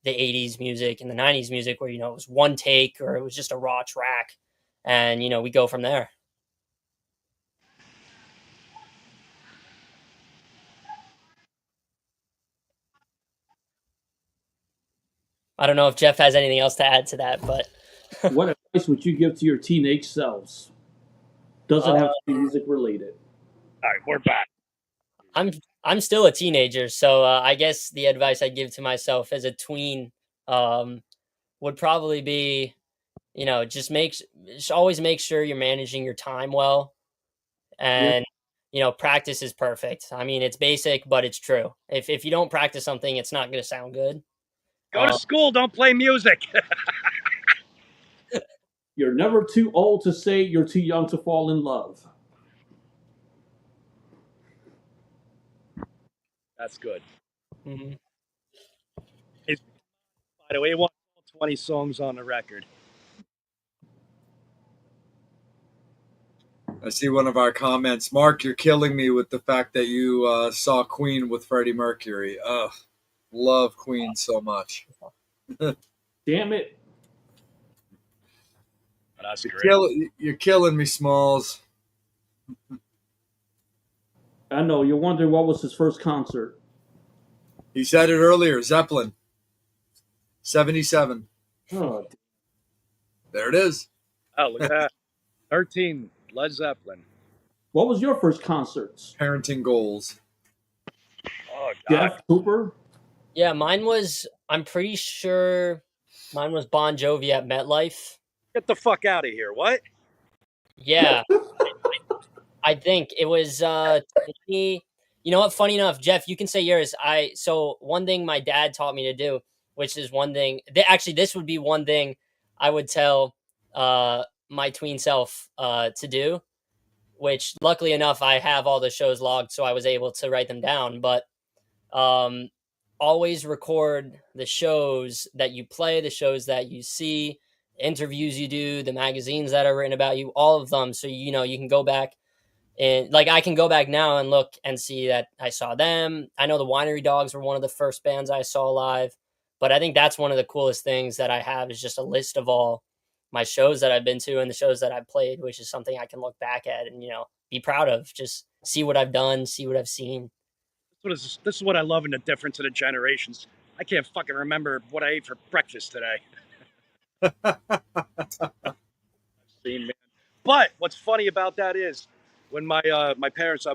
the 80s music and the 90s music, where it was one take, or it was just a raw track, and we go from there. I don't know if Jeff has anything else to add to that, but What advice would you give to your teenage selves? Doesn't have to be music related. All right, we're back. I'm still a teenager, so I guess the advice I'd give to myself as a tween would probably be, just always make sure you're managing your time well, and practice is perfect. I mean, it's basic, but it's true. If you don't practice something, it's not going to sound good. Go to school, don't play music. You're never too old to say you're too young to fall in love. That's good. Mhm. By the way, he wants 20 songs on the record. I see one of our comments. Mark, you're killing me with the fact that you saw Queen with Freddie Mercury. Ugh, love Queen so much. Damn it. That's great. You're killing me, Smalls. I know, you're wondering what was his first concert. He said it earlier, Zeppelin. 77. Oh, There it is. Oh, look at that. 13, Led Zeppelin. what was your first concert? Parenting goals. Oh, God. Jeff Cooper? Yeah, I'm pretty sure mine was Bon Jovi at MetLife. Get the fuck out of here. What? Yeah, I think it was 20. You know what? Funny enough, Jeff, you can say yours. So one thing my dad taught me to do, which is one thing. Actually, this would be one thing I would tell my tween self to do. Which, luckily enough, I have all the shows logged, so I was able to write them down. But always record the shows that you play, the shows that you see, interviews you do, the magazines that are written about you, all of them. So you can go back. And like, I can go back now and look and see that I saw them. I know the Winery Dogs were one of the first bands I saw live, but I think that's one of the coolest things that I have, is just a list of all my shows that I've been to and the shows that I've played, which is something I can look back at and, be proud of. Just see what I've done, see what I've seen. This is what I love in the difference of the generations. I can't fucking remember what I ate for breakfast today. But what's funny about that is, when my parents, I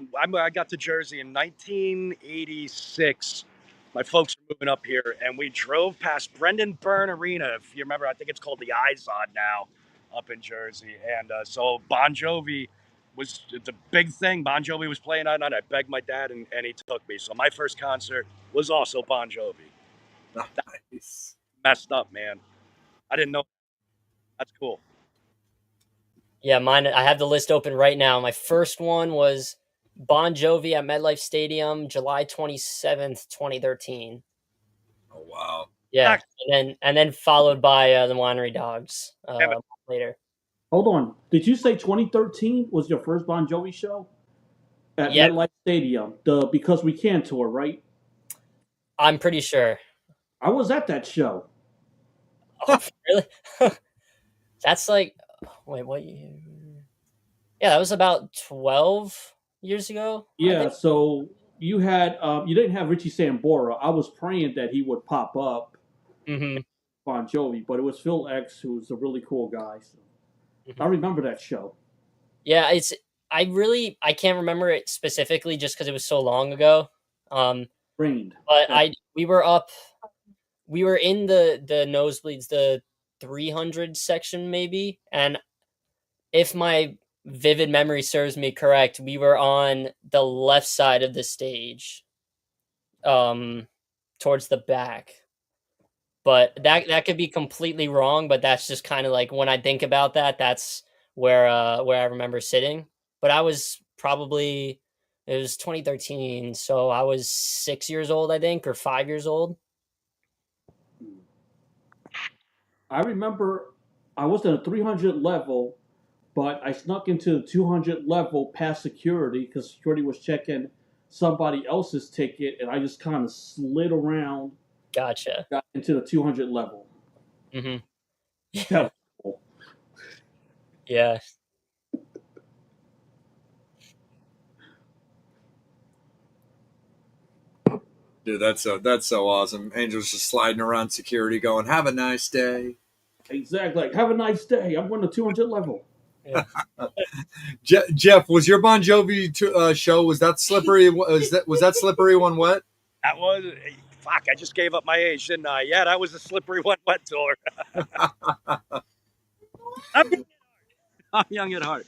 got to Jersey in 1986. My folks were moving up here, and we drove past Brendan Byrne Arena. If you remember, I think it's called the Izod now. up in Jersey, and so Bon Jovi was the big thing. Bon Jovi was playing that night. I begged my dad, and he took me. So my first concert was also Bon Jovi. Nice. Messed up, man. I didn't know. That's cool. Yeah, mine. I have the list open right now. My first one was Bon Jovi at MetLife Stadium, July 27th, 2013. Oh wow. Yeah, and then followed by the Winery Dogs Yeah, but- later. Hold on. Did you say 2013 was your first Bon Jovi show at Yeah. MetLife Stadium? The Because We Can tour, right? I'm pretty sure. I was at that show. Oh, really? That's like, wait, what year? Yeah, that was about 12 years ago. I Yeah. think. So you had you didn't have Richie Sambora. I was praying that he would pop up, Mhm. Bon Jovi, but it was Phil X, who's a really cool guy. So Mhm. I remember that show. Yeah, I can't remember it specifically just because it was so long ago. Rained. But we were in the nosebleeds, the 300 section maybe, and if my vivid memory serves me correct, we were on the left side of the stage, towards the back. But that could be completely wrong, but that's just kind of like when I think about that, that's where I remember sitting. But I was probably it was 2013, so I was 6 years old, I think, or 5 years old. I remember I was in a 300 level, but I snuck into the 200 level past security because security was checking somebody else's ticket, and I just kind of slid around, Gotcha. got into the 200 level. Mhm. That was cool. Yeah. Dude, that's so awesome. Angel's just sliding around security going, "Have a nice day." Exactly. Like, have a nice day. I'm going to 200 level. Jeff, was your Bon Jovi show, was that slippery? Was that slippery when wet? That was fuck. I just gave up my age, didn't I? Yeah, that was a slippery wet tour. I'm young at heart.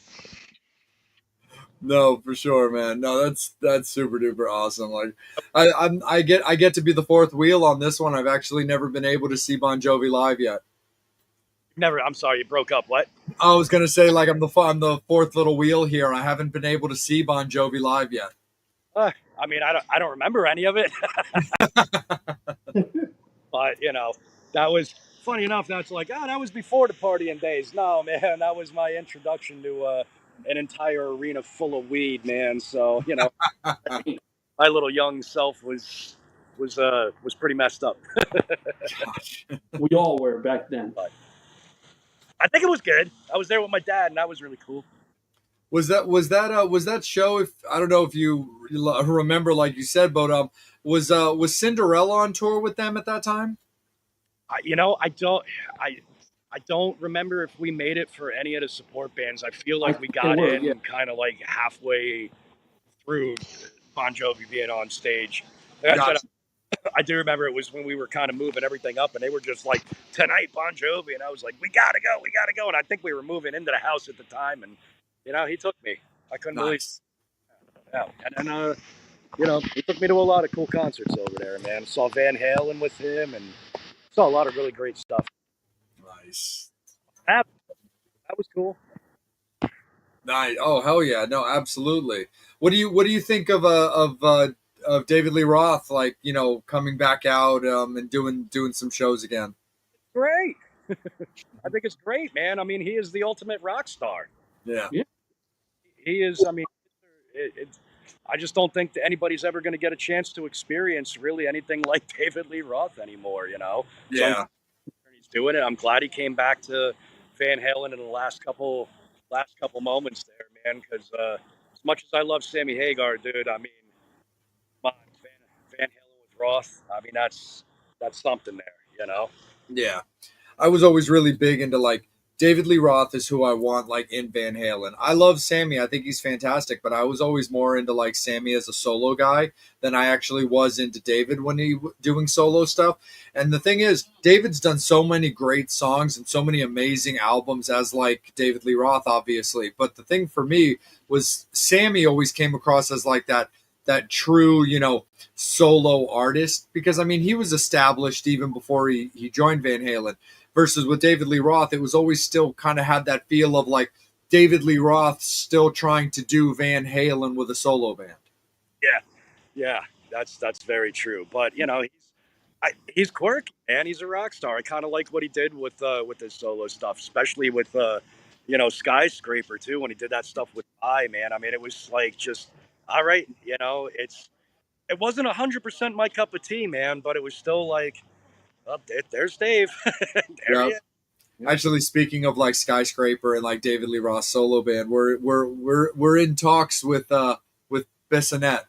No, for sure, man. No, that's super duper awesome. Like, I get to be the fourth wheel on this one. I've actually never been able to see Bon Jovi live yet. Never. I'm sorry, you broke up. What? I was gonna say, like, I'm the fourth little wheel here. I haven't been able to see Bon Jovi live yet. I mean, I don't remember any of it. But that was funny enough. That's like, that was before the partying days. No, man, that was my introduction to an entire arena full of weed, man. So my little young self was pretty messed up. Gosh. We all were back then. But I think it was good. I was there with my dad, and that was really cool. Was that show? If I don't know if you remember, like you said, but was Cinderella on tour with them at that time? I don't remember if we made it for any of the support bands. I feel like we got in kind of like halfway through Bon Jovi being on stage. Gotcha. I do remember it was when we were kind of moving everything up, and they were just like, "Tonight, Bon Jovi," and I was like, "We gotta go!" And I think we were moving into the house at the time, and he took me. I couldn't believe it. Yeah. And then he took me to a lot of cool concerts over there, man. Saw Van Halen with him, and saw a lot of really great stuff. Nice. That was cool. Nice. Oh hell yeah! No, absolutely. What do you think of David Lee Roth, like, coming back out and doing some shows again? Great. I think it's great, man. I mean, he is the ultimate rock star. Yeah. He is. I mean, I just don't think that anybody's ever going to get a chance to experience really anything like David Lee Roth anymore. Yeah. So he's doing it. I'm glad he came back to Van Halen in the last couple moments there, man. Because as much as I love Sammy Hagar, dude, I mean, come on, Van Halen with Roth. I mean, that's something there. Yeah. I was always really big into like David Lee Roth is who I want like in Van Halen. I love Sammy. I think he's fantastic, but I was always more into like Sammy as a solo guy than I actually was into David when he doing solo stuff. And the thing is, David's done so many great songs and so many amazing albums as like David Lee Roth, obviously. But the thing for me was Sammy always came across as like that true, solo artist, because I mean he was established even before he joined Van Halen. Versus with David Lee Roth, it was always still kind of had that feel of like David Lee Roth still trying to do Van Halen with a solo band. Yeah, that's very true. But he's quirky, and he's a rock star. I kind of like what he did with his solo stuff, especially with Skyscraper too, when he did that stuff with man. I mean, it was like just all right. It wasn't 100% my cup of tea, man, but it was still like, oh, there's Dave. There he is. Actually, speaking of like Skyscraper and like David Lee Roth solo band, we're in talks with Bissonette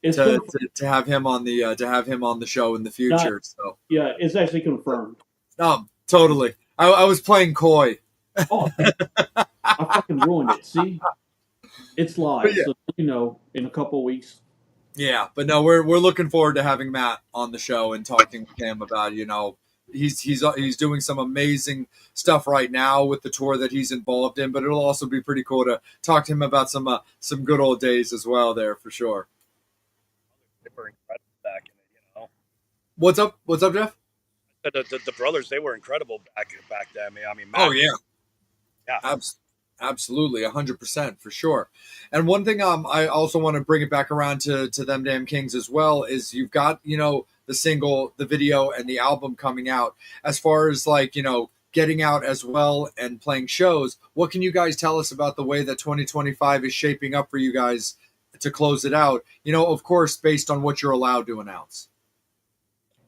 to have him on the show in the future. So yeah, it's actually confirmed. Totally. I was playing coy. Oh, I fucking ruined it. See, it's live, so in a couple of weeks. Yeah, but no, we're looking forward to having Matt on the show and talking with him about he's doing some amazing stuff right now with the tour that he's involved in, but it'll also be pretty cool to talk to him about some good old days as well there for sure. They were incredible back in it, What's up, Jeff? The brothers, they were incredible back then. I mean, Matt, oh yeah. Absolutely, 100% for sure. And one thing I also want to bring it back around to Them Damn Kings as well is you've got the single, the video, and the album coming out. As far as like getting out as well and playing shows, what can you guys tell us about the way that 2025 is shaping up for you guys to close it out? Of course, based on what you're allowed to announce.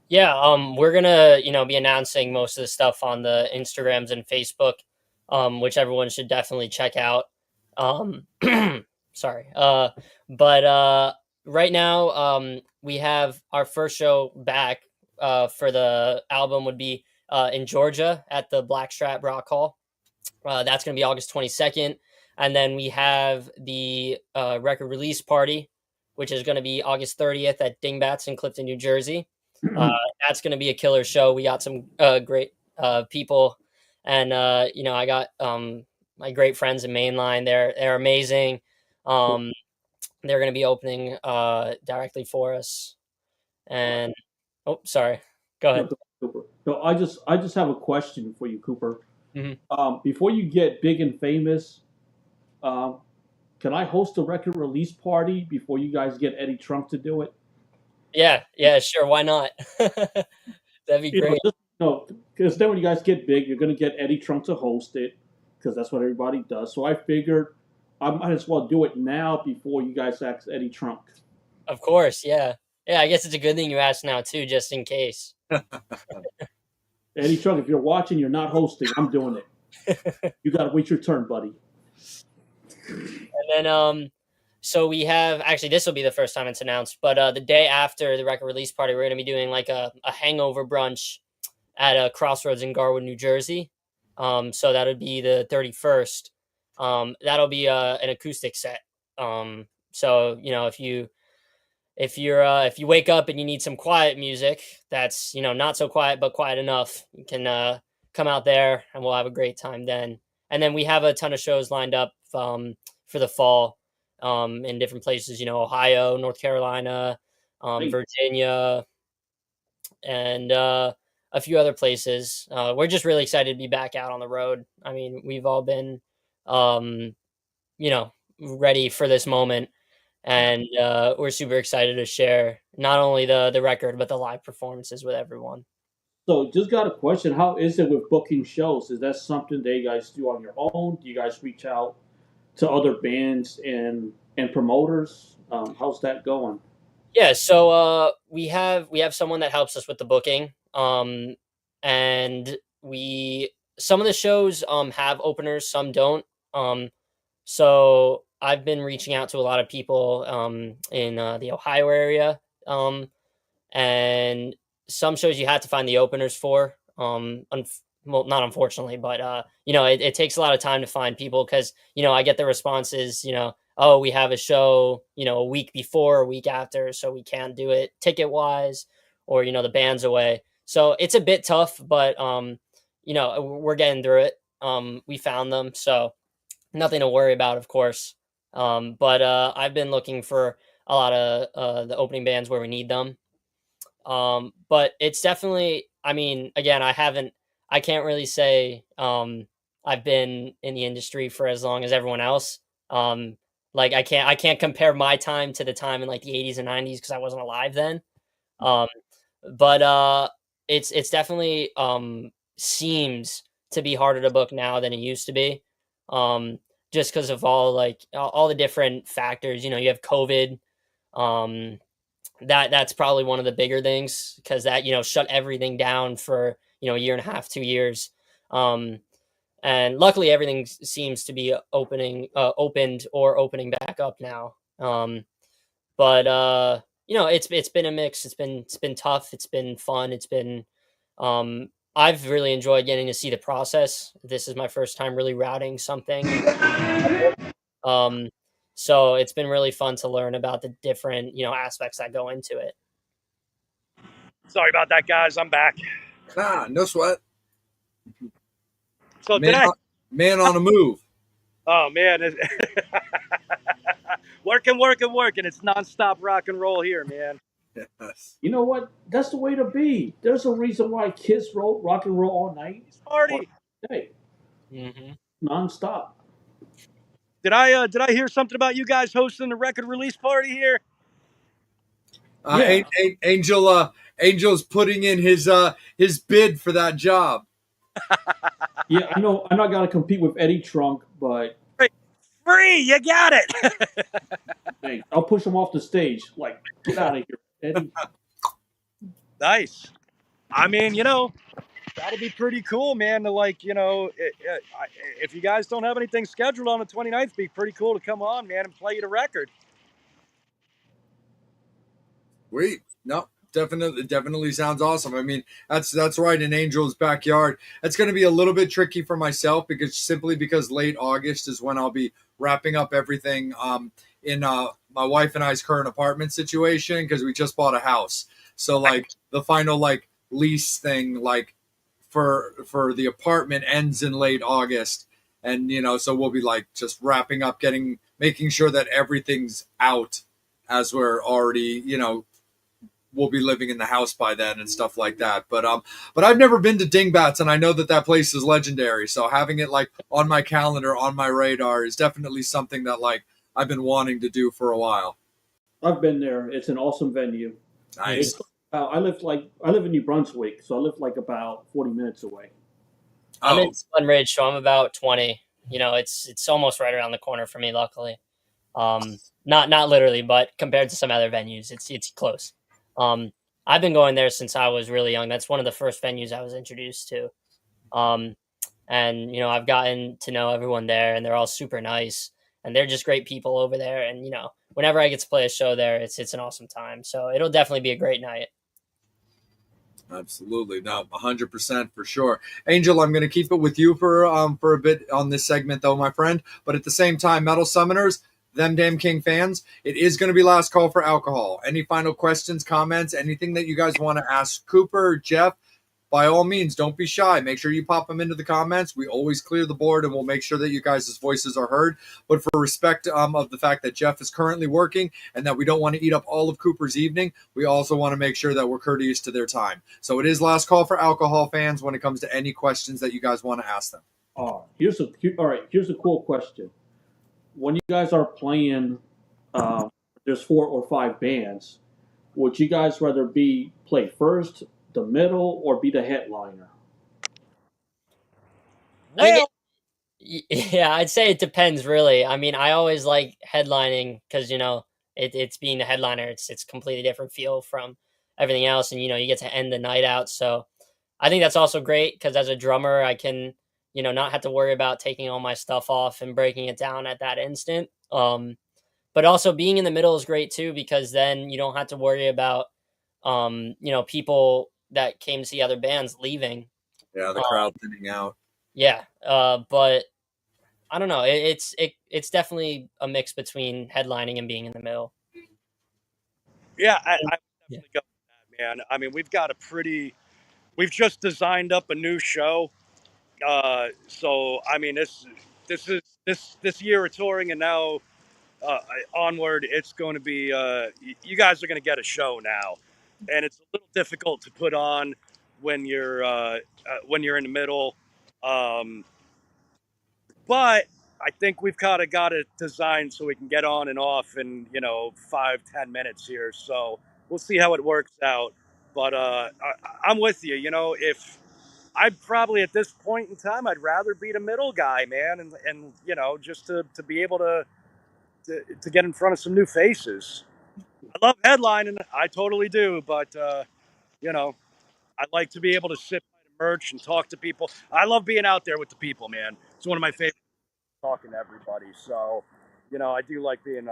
Yeah, we're gonna be announcing most of the stuff on the Instagrams and Facebook, which everyone should definitely check out. Sorry. But right now, we have our first show back for the album would be in Georgia at the Blackstrap Rock Hall. That's going to be August 22nd. And then we have the record release party, which is going to be August 30th at Dingbats in Clifton, New Jersey. That's going to be a killer show. We got some great people. And, I got my great friends in Mainline. They're amazing. They're going to be opening directly for us. And, sorry. Go ahead. Cooper. No, I just have a question for you, Cooper. Mm-hmm. Before you get big and famous, can I host a record release party before you guys get Eddie Trunk to do it? Yeah, sure. Why not? That'd be great. Because then when you guys get big, you're going to get Eddie Trunk to host it because that's what everybody does. So I figured I might as well do it now before you guys ask Eddie Trunk. Of course, yeah. Yeah, I guess it's a good thing you asked now, too, just in case. Eddie Trunk, if you're watching, you're not hosting. I'm doing it. You got to wait your turn, buddy. And then, so we have, actually, this will be the first time it's announced, but the day after the record release party, we're going to be doing like a hangover brunch at a Crossroads in Garwood, New Jersey. So that would be the 31st. That'll be an acoustic set. So, if you wake up and you need some quiet music that's not so quiet but quiet enough, you can come out there and we'll have a great time then. And then we have a ton of shows lined up for the fall in different places, Ohio, North Carolina, Virginia, and a few other places. We're just really excited to be back out on the road. I mean, we've all been ready for this moment. And we're super excited to share not only the record, but the live performances with everyone. So just got a question. How is it with booking shows? Is that something that you guys do on your own? Do you guys reach out to other bands and promoters? How's that going? Yeah, so we have someone that helps us with the booking. And some of the shows have openers, some don't. So I've been reaching out to a lot of people in the Ohio area, and some shows you have to find the openers for. well, not unfortunately, but it takes a lot of time to find people because I get the responses, oh, we have a show, a week before, a week after, so we can't do it ticket wise, or the band's away. So it's a bit tough, but we're getting through it. We found them, so nothing to worry about, of course. But I've been looking for a lot of the opening bands where we need them. But it's definitely, I mean, again, I can't really say I've been in the industry for as long as everyone else. Like I can't compare my time to the time in like the 80s and 90s because I wasn't alive then. Um, but it's definitely seems to be harder to book now than it used to be. Just because of all the different factors. You have COVID. Um, that's probably one of the bigger things because that shut everything down for a year and a half, 2 years. And luckily everything seems to be opened or opening back up now. But it's been a mix. It's been tough. It's been fun. I've really enjoyed getting to see the process. This is my first time really routing something. Um, so it's been really fun to learn about the different aspects that go into it. Sorry about that, guys. I'm back. Nah, no sweat. So Man on a move. Oh man, working. It's nonstop rock and roll here, man. Yes. You know what? That's the way to be. There's a reason why Kiss roll rock and roll all night, Party. day, Mm-hmm. nonstop. Did I hear something about you guys hosting a record release party here? Yeah. Angel's putting in his bid for that job. Yeah, I know. I got to compete with Eddie Trunk, but Free, you got it. hey, I'll push him off the stage. Like, get out of here, Eddie. Nice. I mean, that'll be pretty cool, man. To if you guys don't have anything scheduled on the 29th, it'd be pretty cool to come on, man, and play you the record. Wait, no, definitely sounds awesome. I mean, that's right in Angel's backyard. It's going to be a little bit tricky for myself because late August is when I'll be wrapping up everything in my wife and I's current apartment situation because we just bought a house. So like the final like lease thing like for the apartment ends in late August, and so we'll be like just wrapping up making sure that everything's out as we're already we'll be living in the house by then and stuff like that. But I've never been to Dingbats, and I know that place is legendary. So having it like on my calendar, on my radar, is definitely something that like I've been wanting to do for a while. I've been there. It's an awesome venue. Nice. I live in New Brunswick, so I live like about 40 minutes away. I'm in Spun Ridge, so I'm about 20. It's almost right around the corner for me, luckily. Not literally, but compared to some other venues, it's close. I've been going there since I was really young. That's one of the first venues I was introduced to. And I've gotten to know everyone there, and they're all super nice, and they're just great people over there. And whenever I get to play a show there, it's an awesome time. So it'll definitely be a great night. Absolutely, no, 100% for sure. Angel, I'm going to keep it with you for a bit on this segment, though, my friend. But at the same time, Metal Summoners, them damn King fans, it is going to be last call for alcohol. Any final questions, comments, anything that you guys want to ask Cooper, Jeff? By all means, don't be shy. Make sure you pop them into the comments. We always clear the board, and we'll make sure that you guys' voices are heard. But for respect of the fact that Jeff is currently working and that we don't want to eat up all of Cooper's evening, we also want to make sure that we're courteous to their time. So it is last call for alcohol fans when it comes to any questions that you guys want to ask them. Here's a cool question. When you guys are playing, there's 4 or 5 bands. Would you guys rather play first, the middle, or be the headliner? Well, Yeah, I'd say it depends really. I mean, I always like headlining because it's being the headliner. It's completely different feel from everything else, and you get to end the night out. So I think that's also great because as a drummer, I can not have to worry about taking all my stuff off and breaking it down at that instant. But also being in the middle is great too because then you don't have to worry about people that came to see other bands leaving Yeah, the Um, crowd thinning out. yeah, but I don't know. It's definitely a mix between headlining and being in the middle. Yeah, I Yeah. definitely go with that, man. I mean, we've just designed up a new show. So I mean, this year of touring, and now onward, it's going to be. You guys are going to get a show now, and it's a little difficult to put on when you're in the middle. Um, but I think we've kind of got it designed so we can get on and off in 5-10 minutes here. So we'll see how it works out. But I'm with you. If I'd probably at this point in time, I'd rather be the middle guy, man, and just to be able to get in front of some new faces. I love headlining, I totally do, but you know, I like to be able to sit by the merch and talk to people. I love being out there with the people, man. It's one of my favorite talking to everybody. So, I do like being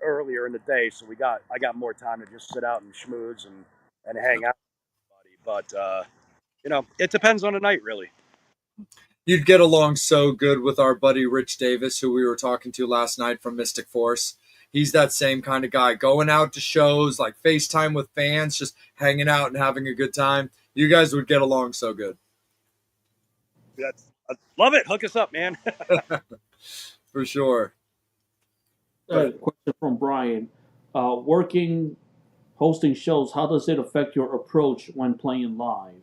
earlier in the day, so I got more time to just sit out and schmooze and hang out with everybody. But it depends on the night, really. You'd get along so good with our buddy Rich Davis, who we were talking to last night from Mystic Force. He's that same kind of guy, going out to shows, like FaceTime with fans, just hanging out and having a good time. You guys would get along so good. I love it. Hook us up, man. For sure. Question from Brian. Hosting shows, how does it affect your approach when playing live?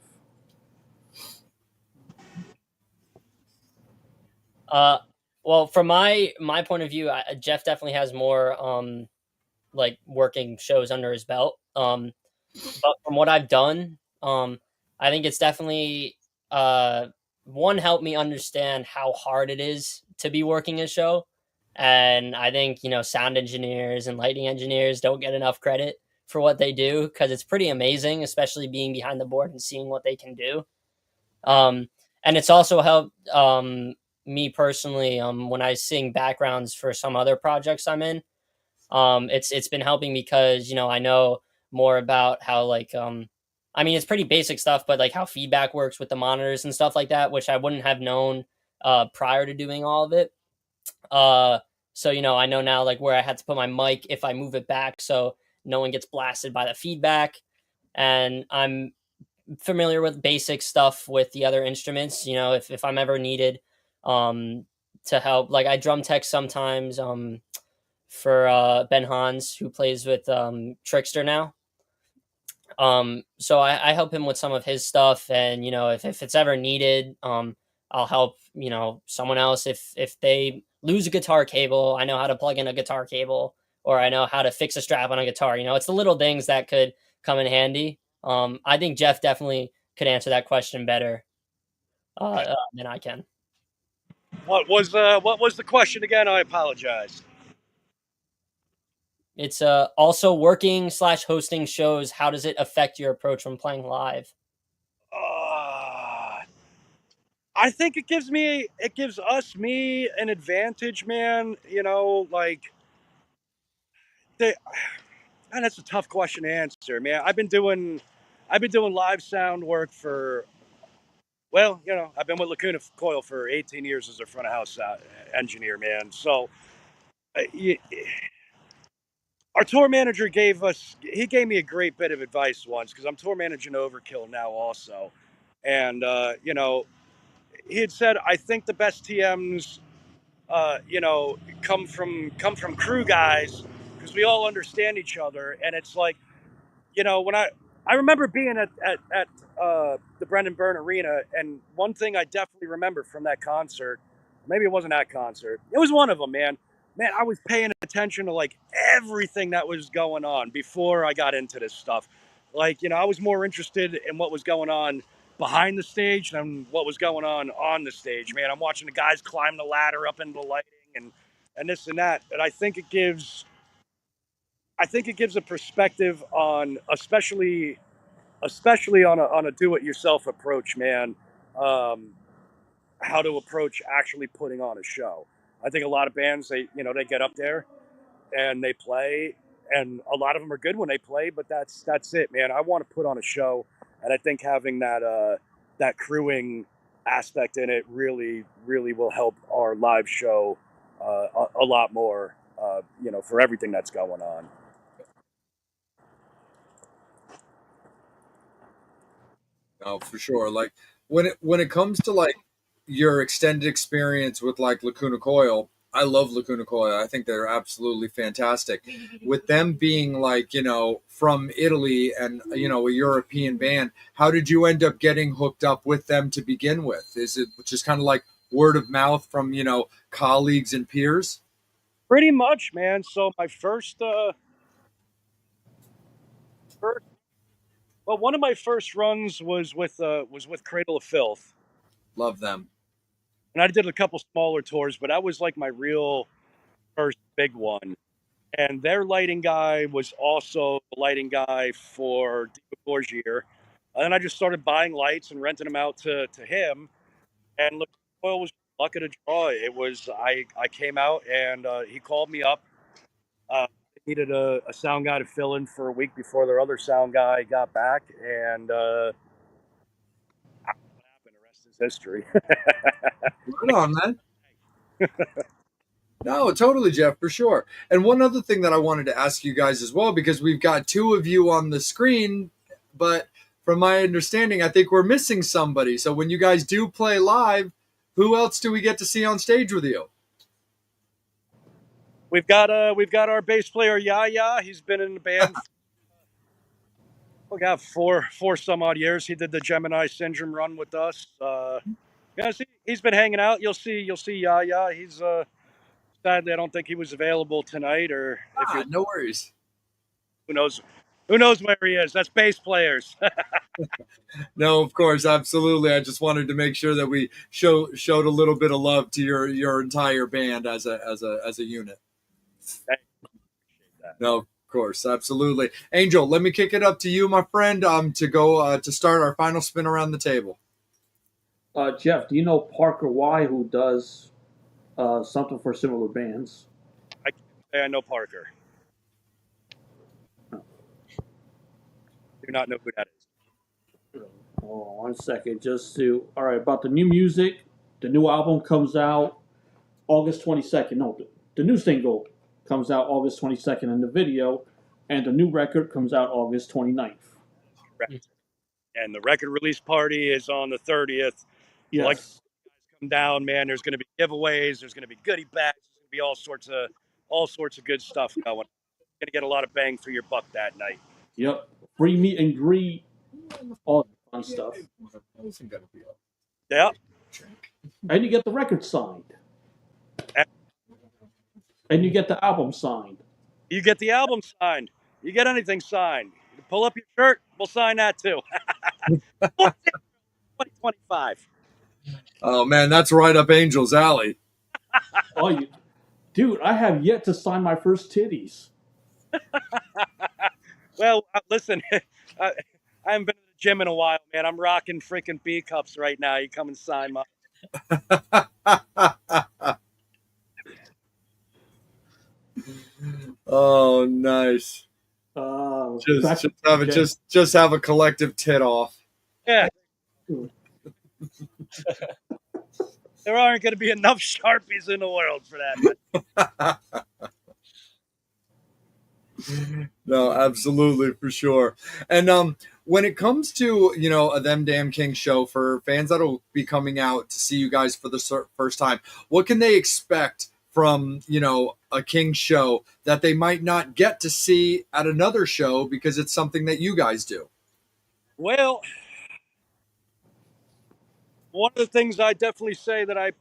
Uh, well, from my point of view, Jeff definitely has more like working shows under his belt. But from what I've done, I think it's definitely one helped me understand how hard it is to be working a show, and I think sound engineers and lighting engineers don't get enough credit for what they do because it's pretty amazing, especially being behind the board and seeing what they can do. Um, and it's also helped me personally when I sing backgrounds for some other projects I'm in. It's been helping because I know more about how I mean it's pretty basic stuff, but like how feedback works with the monitors and stuff like that, which I wouldn't have known prior to doing all of it. So I know now like where I had to put my mic if I move it back so no one gets blasted by the feedback, and I'm familiar with basic stuff with the other instruments. If I'm ever needed um to help, like I drum tech sometimes for Ben Hans, who plays with Trickster now. So I help him with some of his stuff, and if it's ever needed, I'll help someone else if they lose a guitar cable. I know how to plug in a guitar cable, or I know how to fix a strap on a guitar. It's the little things that could come in handy. I think Jeff definitely could answer that question better than I can. What was the question again? I apologize. It's also working/hosting shows. How does it affect your approach when playing live? Uh, I think it gives me an advantage, man. Like they, man, that's a tough question to answer, man. I've been doing live sound work for, well, I've been with Lacuna Coil for 18 years as a front of house engineer, man. So, uh, y- our tour manager gave me a great bit of advice once because I'm tour managing Overkill now also, and he had said, I think the best TMs come from crew guys because we all understand each other. And it's like, when I remember being at the Brendan Byrne Arena, and one thing I definitely remember from that concert, maybe it wasn't that concert, it was one of them, man. Man, I was paying attention to like everything that was going on before I got into this stuff. Like, I was more interested in what was going on behind the stage than what was going on the stage, man. I'm watching the guys climb the ladder up into the lighting and this and that. And I think it gives a perspective on, especially on a do-it-yourself approach, man. Um, how to approach actually putting on a show. I think a lot of bands they get up there and they play, and a lot of them are good when they play, but that's it, man. I want to put on a show, and I think having that crewing aspect in it really will help our live show a lot more. For everything that's going on. No, for sure. Like when it comes to like your extended experience with like Lacuna Coil, I love Lacuna Coil. I think they're absolutely fantastic. With them being like, from Italy and a European band, how did you end up getting hooked up with them to begin with? Is it just kind of like word of mouth from, colleagues and peers? Pretty much, man. So my first well, one of my first runs was with Cradle of Filth, Love them. and I did a couple smaller tours, but that was like my real first big one. And their lighting guy was also the lighting guy for Diva Borgier. And then I just started buying lights and renting them out to him. And look, Oil was luck of the draw. It was I came out and he called me up. They needed a sound guy to fill in for a week before their other sound guy got back, and what happened? The rest is history. Right on, man. No, totally, Jeff, for sure. And one other thing that I wanted to ask you guys as well, because we've got two of you on the screen, but from my understanding, I think we're missing somebody. So when you guys do play live, who else do we get to see on stage with you? We've got our bass player Yaya. He's been in the band. We got four some odd years. He did the Gemini Syndrome run with us. He's been hanging out. You'll see Yaya. He's sadly I don't think he was available tonight, or if you No worries. who knows where he is. That's bass players. No, of course, absolutely. I just wanted to make sure that we showed a little bit of love to your entire band as a unit. I appreciate that. No, of course, absolutely. Angel, let me kick it up to you, my friend, to go to start our final spin around the table. Jeff, do you know Parker Y, who does something for similar bands? I can't say I know Parker. Do not know who that is. Hold on 1 second, all right, about the new music. The new album comes out August 22nd. No, the new single comes out August 22nd in the video, and the new record comes out August 29th. Correct. And the record release party is on the 30th. Yes. Like, come down, man. There's going to be giveaways. There's going to be goodie bags. There's going to be all sorts of good stuff going. You're going to get a lot of bang for your buck that night. Yep. Free meet and greet, all that fun stuff. Yeah. And you get the record signed. And you get the album signed. You get the album signed. You get anything signed. You pull up your shirt, we'll sign that too. 2025. Oh man, that's right up Angel's alley. Dude, I have yet to sign my first titties. Well, listen, I haven't been to the gym in a while, man. I'm rocking freaking B cups right now. You come and sign my. Oh, nice. Just have a collective tit off. Yeah. There aren't going to be enough Sharpies in the world for that. No, absolutely, for sure. And when it comes to a Them Damn Kings show, for fans that'll be coming out to see you guys for the first time, what can they expect from a Kings show that they might not get to see at another show because it's something that you guys do? Well, one of the things I definitely say that I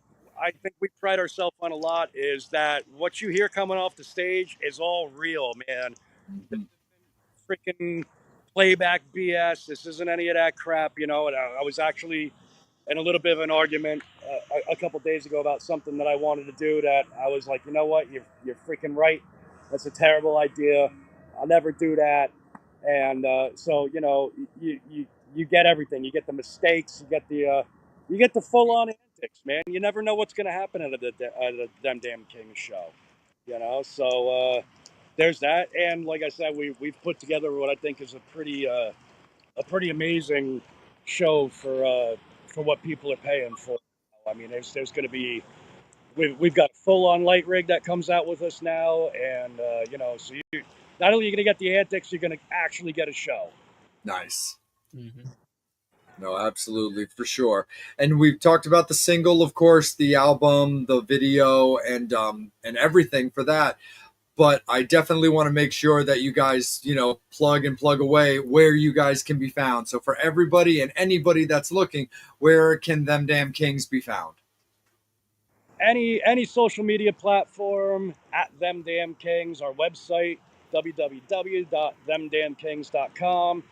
think we pride ourselves on a lot is that what you hear coming off the stage is all real, man. Freaking playback BS. This isn't any of that crap, And I was actually in a little bit of an argument a couple days ago about something that I wanted to do that I was like, you know what, you're freaking right. That's a terrible idea. I'll never do that. And so you get everything. You get the mistakes. You get the full on antics, man. You never know what's going to happen at a Them Damn Kings show, So there's that. And like I said, we've put together what I think is a pretty amazing show for what people are paying for. I mean, there's going to be we've got a full on light rig that comes out with us now, and so you not only are you going to get the antics, you're going to actually get a show. Nice. Mhm. No, absolutely, for sure. And we've talked about the single, of course, the album, the video, and everything for that. But I definitely want to make sure that you guys, plug and plug away where you guys can be found. So for everybody and anybody that's looking, where can Them Damn Kings be found? Any social media platform at Them Damn Kings. Our website www.themdamnkings.com.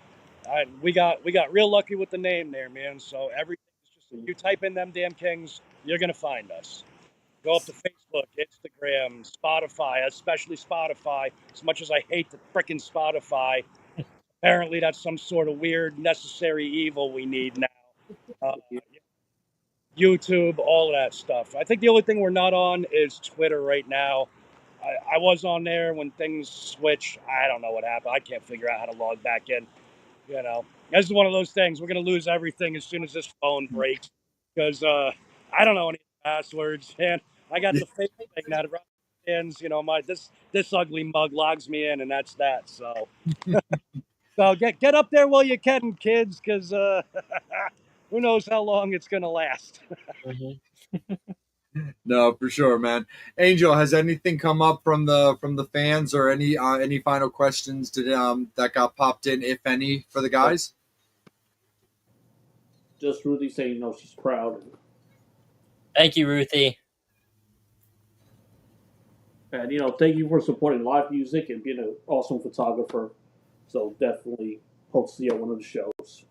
We got real lucky with the name there, man. So everything is just you type in Them Damn Kings, you're gonna find us. Go up to Facebook, Instagram, Spotify, especially Spotify. As much as I hate the frickin' Spotify, apparently that's some sort of weird necessary evil we need now. YouTube, all of that stuff. I think the only thing we're not on is Twitter right now. I was on there when things switched. I don't know what happened. I can't figure out how to log back in. This is one of those things. We're going to lose everything as soon as this phone breaks because I don't know any passwords. And I got the fake thing that ends, this ugly mug logs me in, and that's that. So, so get up there while you can, kids, because who knows how long it's going to last. Mhm. No, for sure, man. Angel, has anything come up from the fans or any final questions that got popped in, if any, for the guys? Just Ruthie saying, she's proud. Thank you, Ruthie. And, thank you for supporting live music and being an awesome photographer. So definitely hope to see you at one of the shows.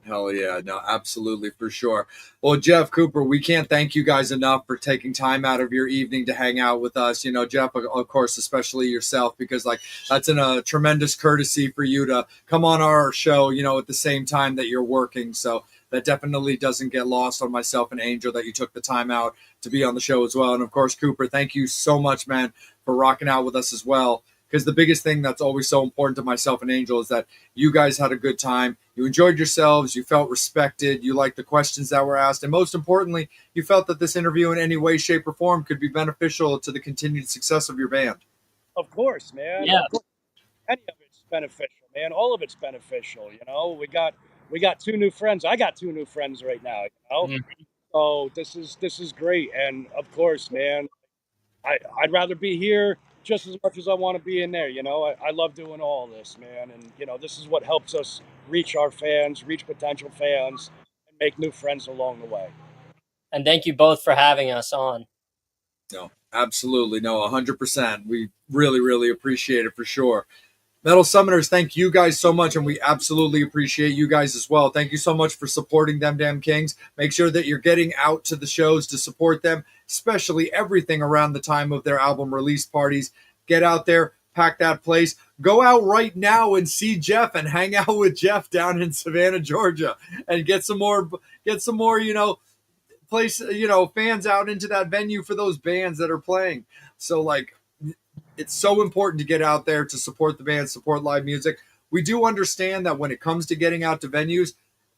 Hell yeah, no, absolutely, for sure. Well, Jeff Cooper, we can't thank you guys enough for taking time out of your evening to hang out with us. Jeff, of course, especially yourself, because that's a tremendous courtesy for you to come on our show, at the same time that you're working. So that definitely doesn't get lost on myself and Angel that you took the time out to be on the show as well. And of course, Cooper, thank you so much, man, for rocking out with us as well. Because the biggest thing that's always so important to myself and Angel is that you guys had a good time. You enjoyed yourselves. You felt respected. You liked the questions that were asked. And most importantly, you felt that this interview in any way, shape, or form could be beneficial to the continued success of your band. Of course, man. Yeah. Of course. Any of it's beneficial, man. All of it's beneficial. We got two new friends. I got two new friends right now. Mhm. So this is great. And of course, man, I'd rather be here just as much as I want to be in there. I love doing all this, man. And this is what helps us reach our fans, reach potential fans, and make new friends along the way. And thank you both for having us on. No, absolutely. No, 100%. We really, really appreciate it for sure. Metal Summoners, thank you guys so much, and we absolutely appreciate you guys as well. Thank you so much for supporting Them Damn Kings. Make sure that you're getting out to the shows to support them, especially everything around the time of their album release parties. Get out there, pack that place. Go out right now and see Jeff and hang out with Jeff down in Savannah, Georgia, and get some more, fans out into that venue for those bands that are playing. So it's so important to get out there to support the band, support live music. We do understand that when it comes to getting out to venues,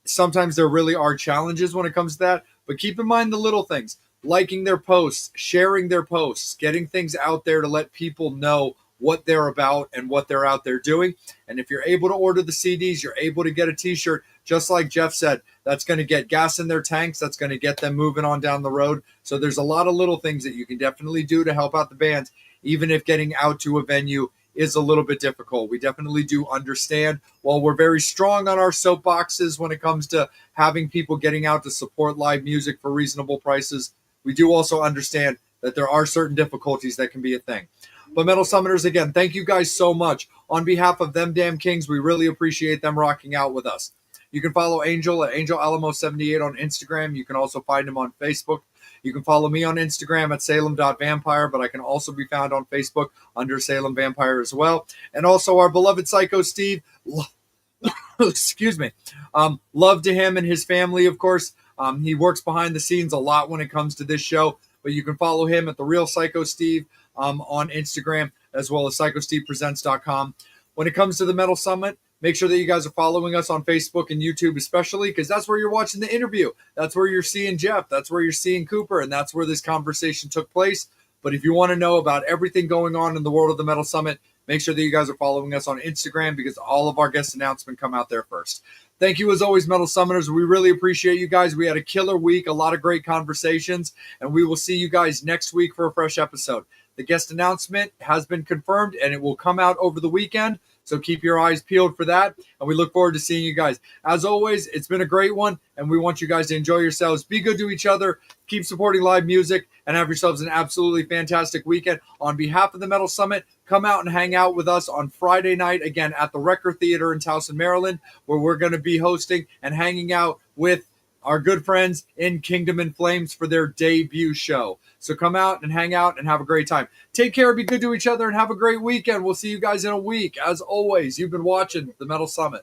sometimes there really are challenges when it comes to that. But keep in mind the little things, liking their posts, sharing their posts, getting things out there to let people know what they're about and what they're out there doing. And if you're able to order the CDs, you're able to get a t-shirt, just like Jeff said, that's going to get gas in their tanks. That's going to get them moving on down the road. So there's a lot of little things that you can definitely do to help out the bands, even if getting out to a venue is a little bit difficult. We definitely do understand. While we're very strong on our soapboxes when it comes to having people getting out to support live music for reasonable prices, we do also understand that there are certain difficulties that can be a thing. But Metal Summoners, again, thank you guys so much. On behalf of Them Damn Kings, we really appreciate them rocking out with us. You can follow Angel at Angel Alamo 78 on Instagram. You can also find him on Facebook. You can follow me on Instagram at Salem.vampire, but I can also be found on Facebook under Salem Vampire as well. And also our beloved Psycho Steve. Excuse me. Love to him and his family, of course. He works behind the scenes a lot when it comes to this show, but you can follow him at The Real Psycho Steve on Instagram, as well as PsychoStevePresents.com. When it comes to the Metal Summit, Make sure that you guys are following us on Facebook and YouTube, especially because that's where you're watching the interview. That's where you're seeing Jeff. That's where you're seeing Cooper. And that's where this conversation took place. But if you want to know about everything going on in the world of the Metal Summit, make sure that you guys are following us on Instagram because all of our guest announcements come out there first. Thank you, as always, Metal Summoners. We really appreciate you guys. We had a killer week, a lot of great conversations, and we will see you guys next week for a fresh episode. The guest announcement has been confirmed, and it will come out over the weekend. So keep your eyes peeled for that. And we look forward to seeing you guys. As always, it's been a great one. And we want you guys to enjoy yourselves. Be good to each other. Keep supporting live music. And have yourselves an absolutely fantastic weekend. On behalf of the Metal Summit, come out and hang out with us on Friday night, again, at the Recker Theater in Towson, Maryland, where we're going to be hosting and hanging out with our good friends in Kingdom in Flames for their debut show. So come out and hang out and have a great time. Take care, be good to each other, and have a great weekend. We'll see you guys in a week. As always, you've been watching the Metal Summit.